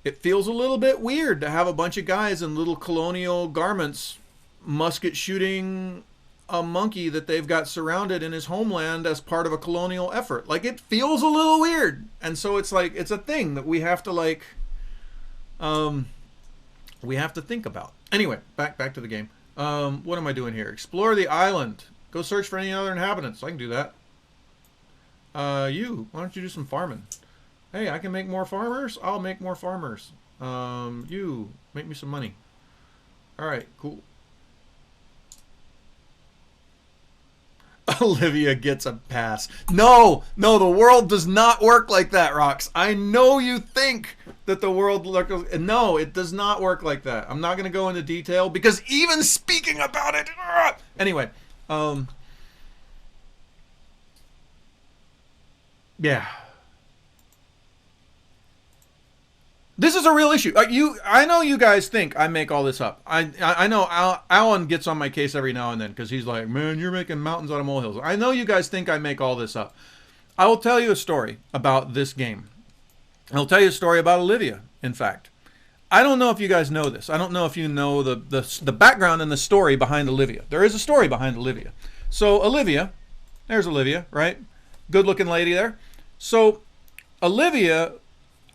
it feels a little bit weird to have a bunch of guys in little colonial garments musket shooting a monkey that they've got surrounded in his homeland as part of a colonial effort. Like, it feels a little weird. And so it's like, it's a thing that we have to, like, we have to think about. Anyway, back to the game. What am I doing here? Explore the island. Go search for any other inhabitants. I can do that. Why don't you do some farming? Hey, I can make more farmers. I'll make more farmers. You make me some money. All right, cool. Olivia gets a pass. No, the world does not work like that, Rox. I know you think that the world no, it does not work like that. I'm not going to go into detail because even speaking about it. Anyway, yeah. This is a real issue. I know you guys think I make all this up. I know Alan gets on my case every now and then because he's like, man, you're making mountains out of molehills. I know you guys think I make all this up. I will tell you a story about this game. I'll tell you a story about Olivia, in fact. I don't know if you guys know this. I don't know if you know the background and the story behind Olivia. There is a story behind Olivia. So Olivia, there's Olivia, right? Good-looking lady there. So Olivia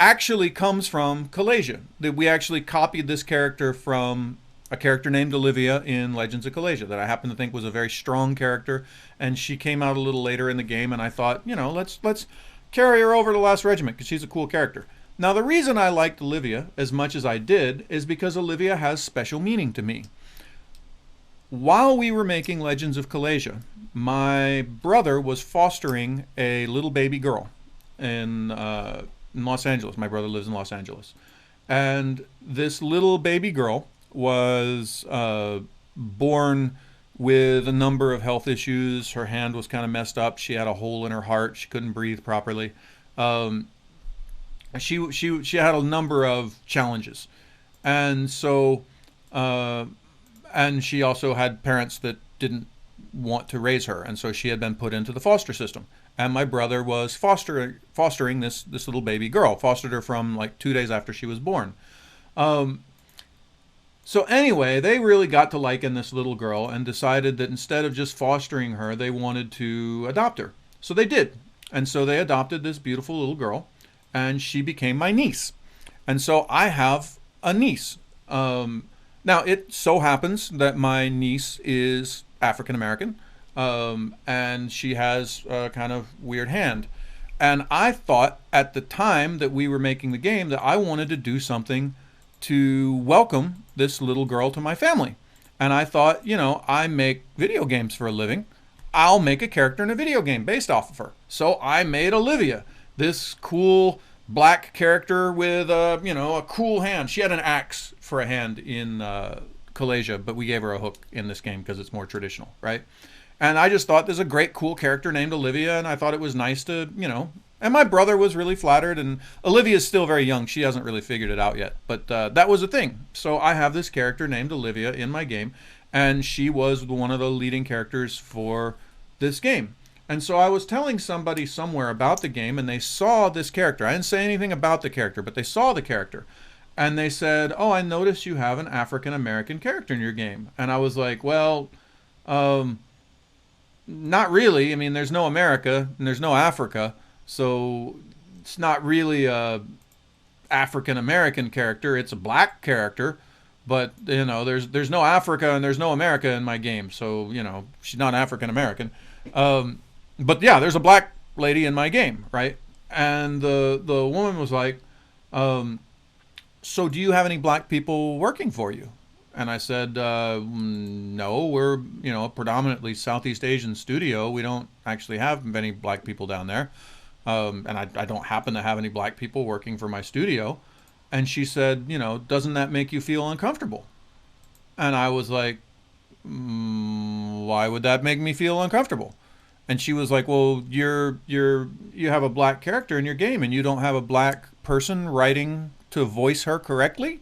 actually comes from Kalasia. That we actually copied this character from a character named Olivia in Legends of Kalasia that I happen to think was a very strong character, and she came out a little later in the game, and I thought, let's carry her over to Last Regiment because she's a cool character. Now, the reason I liked Olivia as much as I did is because Olivia has special meaning to me. While we were making Legends of Kalasia, my brother was fostering a little baby girl in Los Angeles. My brother lives in Los Angeles. And this little baby girl was born with a number of health issues. Her hand was kind of messed up. She had a hole in her heart. She couldn't breathe properly. She had a number of challenges. And so, and she also had parents that didn't want to raise her. And so she had been put into the foster system. And my brother was fostering this little baby girl. Fostered her from like 2 days after she was born. So anyway, they really got to liking this little girl and decided that instead of just fostering her, they wanted to adopt her. So they did. And so they adopted this beautiful little girl, and she became my niece. And so I have a niece. Now, it so happens that my niece is African American. And she has a kind of weird hand. And I thought at the time that we were making the game that I wanted to do something to welcome this little girl to my family. And I thought, you know, I make video games for a living. I'll make a character in a video game based off of her. So I made Olivia, this cool black character with a, you know, a cool hand. She had an axe for a hand in Kalasia, but we gave her a hook in this game because it's more traditional, right? And I just thought there's a great, cool character named Olivia, and I thought it was nice to, you know, and my brother was really flattered, and Olivia's still very young. She hasn't really figured it out yet, but that was a thing. So I have this character named Olivia in my game, and she was one of the leading characters for this game. And so I was telling somebody somewhere about the game, and they saw this character. I didn't say anything about the character, but they saw the character. And they said, oh, I noticed you have an African-American character in your game. And I was like, well, not really. I mean, there's no America, and there's no Africa. So it's not really a African-American character. It's a black character. But, you know, there's no Africa and there's no America in my game. So, you know, she's not African-American. But yeah, there's a black lady in my game, right? And the woman was like, so do you have any black people working for you? And I said, no, we're, you know, a predominantly Southeast Asian studio. We don't actually have many black people down there. And I don't happen to have any black people working for my studio. And she said, you know, doesn't that make you feel uncomfortable? And I was like, why would that make me feel uncomfortable? And she was like, well, you have a black character in your game and you don't have a black person writing to voice her correctly?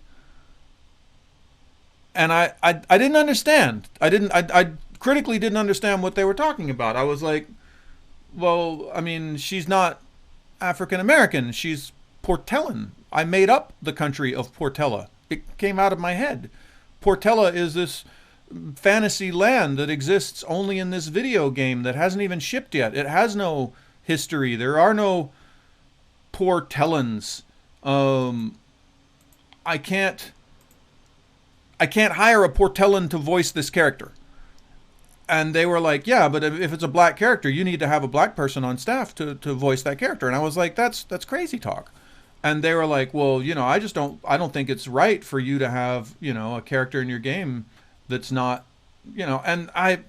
And I didn't understand. I critically didn't understand what they were talking about. I was like, well, I mean, she's not African American. She's Portellan. I made up the country of Portella. It came out of my head. Portella is this fantasy land that exists only in this video game that hasn't even shipped yet. It has no history. There are no Portellans. I can't hire a Portellan to voice this character. And they were like, yeah, but if it's a black character, you need to have a black person on staff to voice that character. And I was like, that's crazy talk. And they were like, well, you know, I don't think it's right for you to have, you know, a character in your game that's not, you know, and I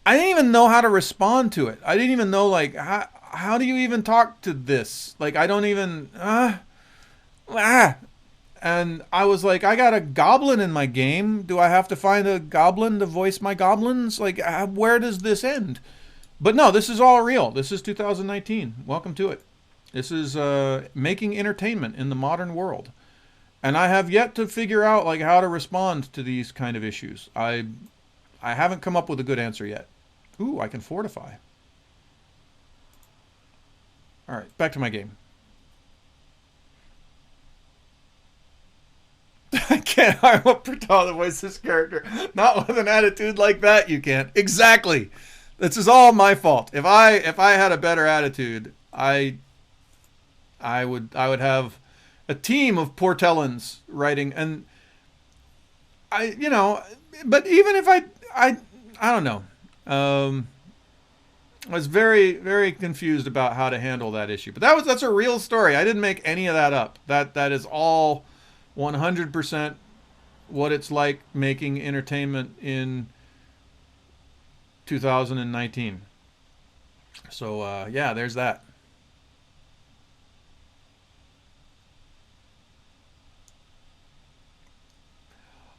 didn't even know how to respond to it. I didn't even know, like, how do you even talk to this? Like, I don't even, And I was like, I got a goblin in my game. Do I have to find a goblin to voice my goblins? Like, where does this end? But no, this is all real. This is 2019. Welcome to it. This is making entertainment in the modern world. And I have yet to figure out, like, how to respond to these kind of issues. I haven't come up with a good answer yet. Ooh, I can fortify. All right, back to my game. I can't hire a Portella to voice this character. Not with an attitude like that, you can't. Exactly. This is all my fault. If I had a better attitude, I would have a team of Portellans writing, and you know, but even if I don't know. I was very, very confused about how to handle that issue. But that's a real story. I didn't make any of that up. That is all 100% what it's like making entertainment in 2019. So yeah, there's that.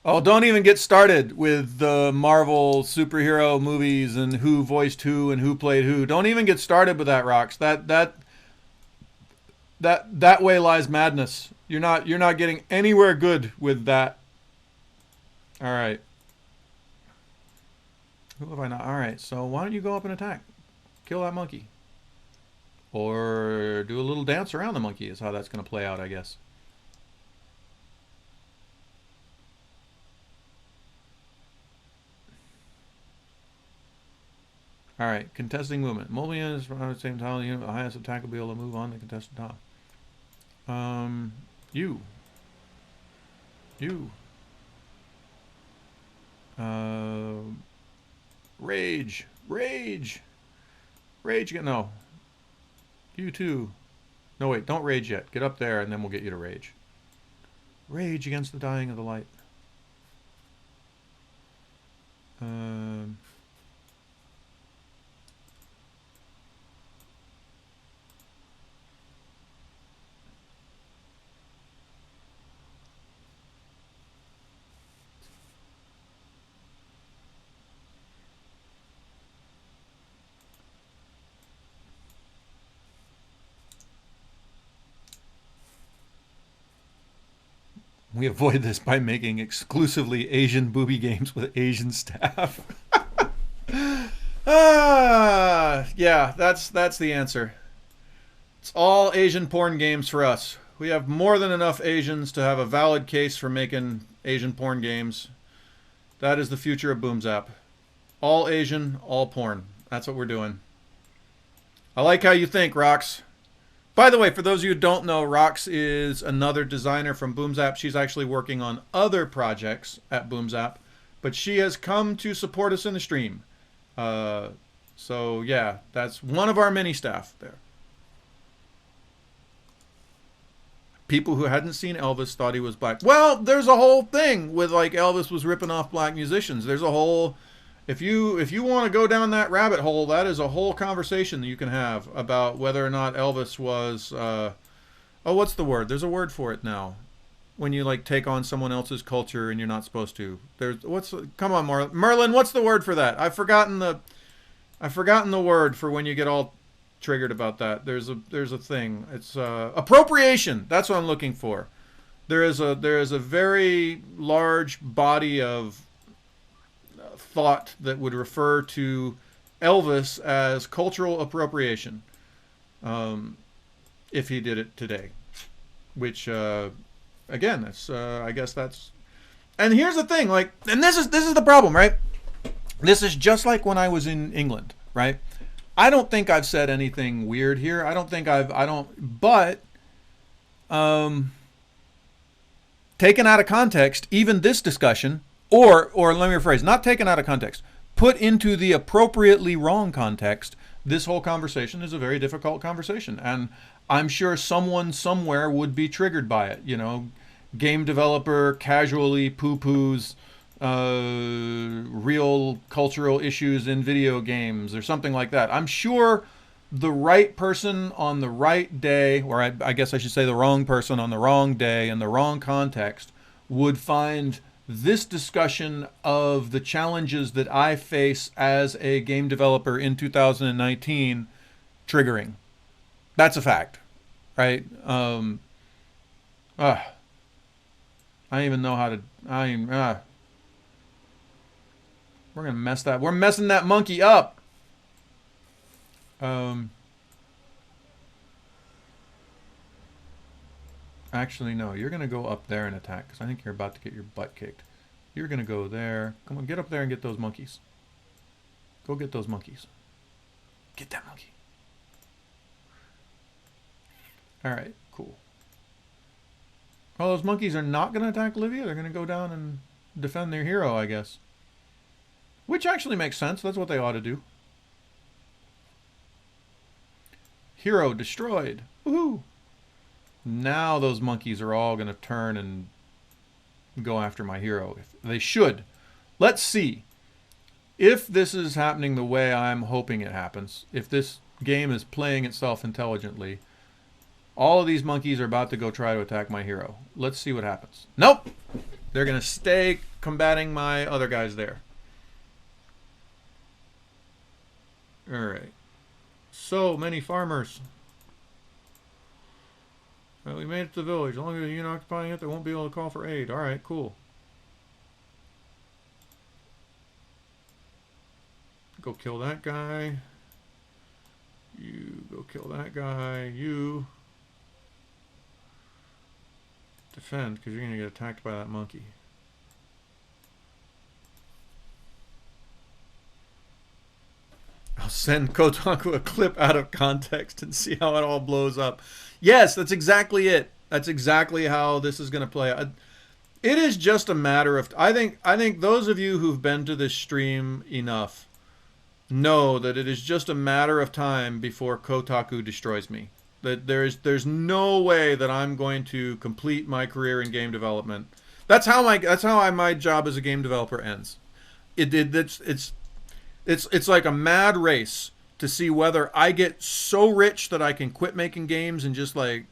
Oh, don't even get started with the Marvel superhero movies and who voiced who and who played who. Don't even get started with that, Rox. That way lies madness. You're not getting anywhere good with that. All right. Who have I not? All right. So why don't you go up and attack? Kill that monkey. Or do a little dance around the monkey is how that's going to play out, I guess. All right, contesting movement. Mobile units at the same time. Unit with the highest attack will be able to move on to contested top. You. Rage. No. You too. No, wait, don't rage yet. Get up there and then we'll get you to rage. Rage against the dying of the light. Um... We avoid this by making exclusively Asian booby games with Asian staff. Yeah, that's the answer. It's all Asian porn games for us. We have more than enough Asians to have a valid case for making Asian porn games. That is the future of Boomzap. All Asian, all porn. That's what we're doing. I like how you think, Rox. By the way, for those of you who don't know, Rox is another designer from Boomzap. She's actually working on other projects at Boomzap, but she has come to support us in the stream. So yeah, that's one of our mini staff there. People who hadn't seen Elvis thought he was black. Well, there's a whole thing with like Elvis was ripping off black musicians. There's a whole... If you want to go down that rabbit hole, that is a whole conversation that you can have about whether or not Elvis was, oh, what's the word? There's a word for it now. When you like take on someone else's culture and you're not supposed to. Come on, Merlin, what's the word for that? I've forgotten the word for when you get all triggered about that. There's a thing. It's appropriation. That's what I'm looking for. There is a very large body of thought that would refer to Elvis as cultural appropriation, if he did it today, which again, that's I guess that's... And here's the thing, like, and this is the problem, right? This is just like when I was in England, right? I don't think I've said anything weird here. But taken out of context, even this discussion, or let me rephrase, not taken out of context, put into the appropriately wrong context, this whole conversation is a very difficult conversation. And I'm sure someone somewhere would be triggered by it. You know, game developer casually poo-poos real cultural issues in video games or something like that. I'm sure the right person on the right day, or I guess I should say the wrong person on the wrong day in the wrong context, would find this discussion of the challenges that I face as a game developer in 2019 triggering. That's a fact, right? I don't even know how to... we're gonna mess that. We're messing that monkey up. Actually, no. You're gonna go up there and attack because I think you're about to get your butt kicked. You're gonna go there. Come on, get up there and get those monkeys. Go get those monkeys. Get that monkey. All right, cool. Oh, those monkeys are not gonna attack Livia. They're gonna go down and defend their hero, I guess. Which actually makes sense. That's what they ought to do. Hero destroyed. Woohoo! Now those monkeys are all going to turn and go after my hero. They should. Let's see. If this is happening the way I'm hoping it happens, if this game is playing itself intelligently, all of these monkeys are about to go try to attack my hero. Let's see what happens. Nope! They're going to stay combating my other guys there. Alright. So many farmers. Well, we made it to the village. As long as you're not occupying it, they won't be able to call for aid. Alright, cool. Go kill that guy. You go kill that guy. You defend, because you're going to get attacked by that monkey. I'll send Kotaku a clip out of context and see how it all blows up. Yes, that's exactly it. That's exactly how this is going to play out. It is just a matter of... I think those of you who've been to this stream enough know that it is just a matter of time before Kotaku destroys me. That there's no way that I'm going to complete my career in game development. That's how my job as a game developer ends. It's like a mad race to see whether I get so rich that I can quit making games and just like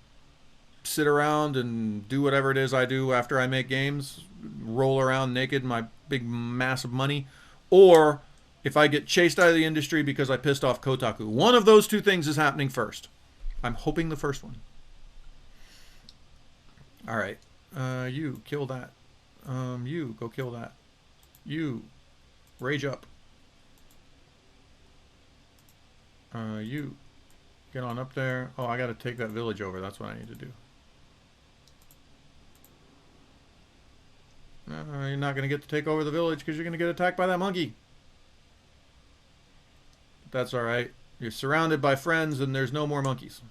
sit around and do whatever it is I do after I make games, roll around naked in my big mass of money, or if I get chased out of the industry because I pissed off Kotaku. One of those two things is happening first. I'm hoping the first one. All right. You kill that. You go kill that. You rage up. You get on up there. Oh, I got to take that village over. That's what I need to do. You're not going to get to take over the village because you're going to get attacked by that monkey. But that's all right. You're surrounded by friends and there's no more monkeys.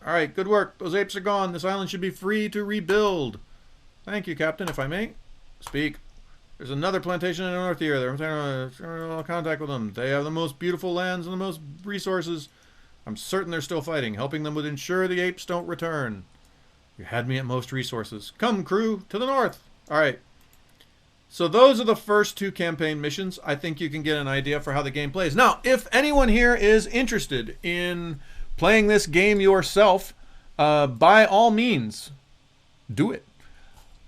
All right, good work. Those apes are gone. This island should be free to rebuild. Thank you, Captain, if I may. Speak. There's another plantation in the north here. I'm in contact with them. They have the most beautiful lands and the most resources. I'm certain they're still fighting. Helping them would ensure the apes don't return. You had me at most resources. Come, crew, to the north. All right. So those are the first two campaign missions. I think you can get an idea for how the game plays. Now, if anyone here is interested in playing this game yourself, by all means, do it.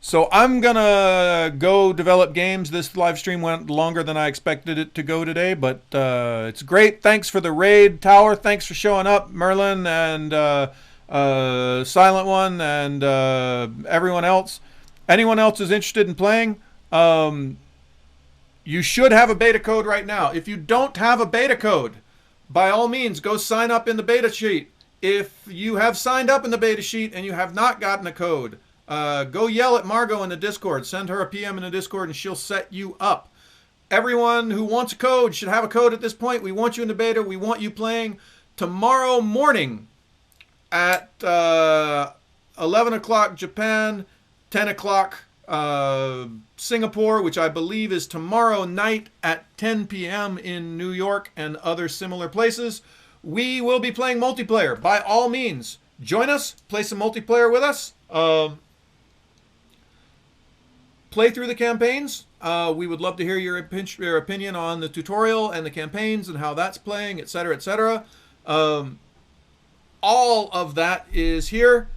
So I'm going to go develop games. This live stream went longer than I expected it to go today, but it's great. Thanks for the raid, Tower. Thanks for showing up, Merlin and Silent One and everyone else. Anyone else is interested in playing, you should have a beta code right now. If you don't have a beta code, by all means, go sign up in the beta sheet. If you have signed up in the beta sheet and you have not gotten a code, go yell at Margot in the Discord. Send her a PM in the Discord and she'll set you up. Everyone who wants a code should have a code at this point. We want you in the beta. We want you playing tomorrow morning at 11 o'clock Japan, 10 o'clock Singapore, which I believe is tomorrow night at 10 p.m. in New York and other similar places. We will be playing multiplayer. By all means, join us, play some multiplayer with us. Play through the campaigns. We would love to hear your opinion on the tutorial and the campaigns and how that's playing, etc., etc. All of that is here.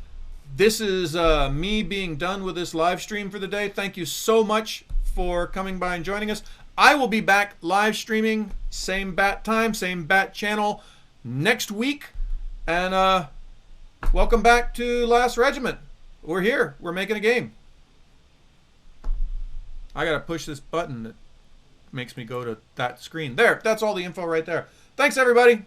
This is me being done with this live stream for the day. Thank you so much for coming by and joining us. I will be back live streaming, same bat time, same bat channel next week. And welcome back to Last Regiment. We're here. We're making a game. I got to push this button that makes me go to that screen. There, that's all the info right there. Thanks, everybody.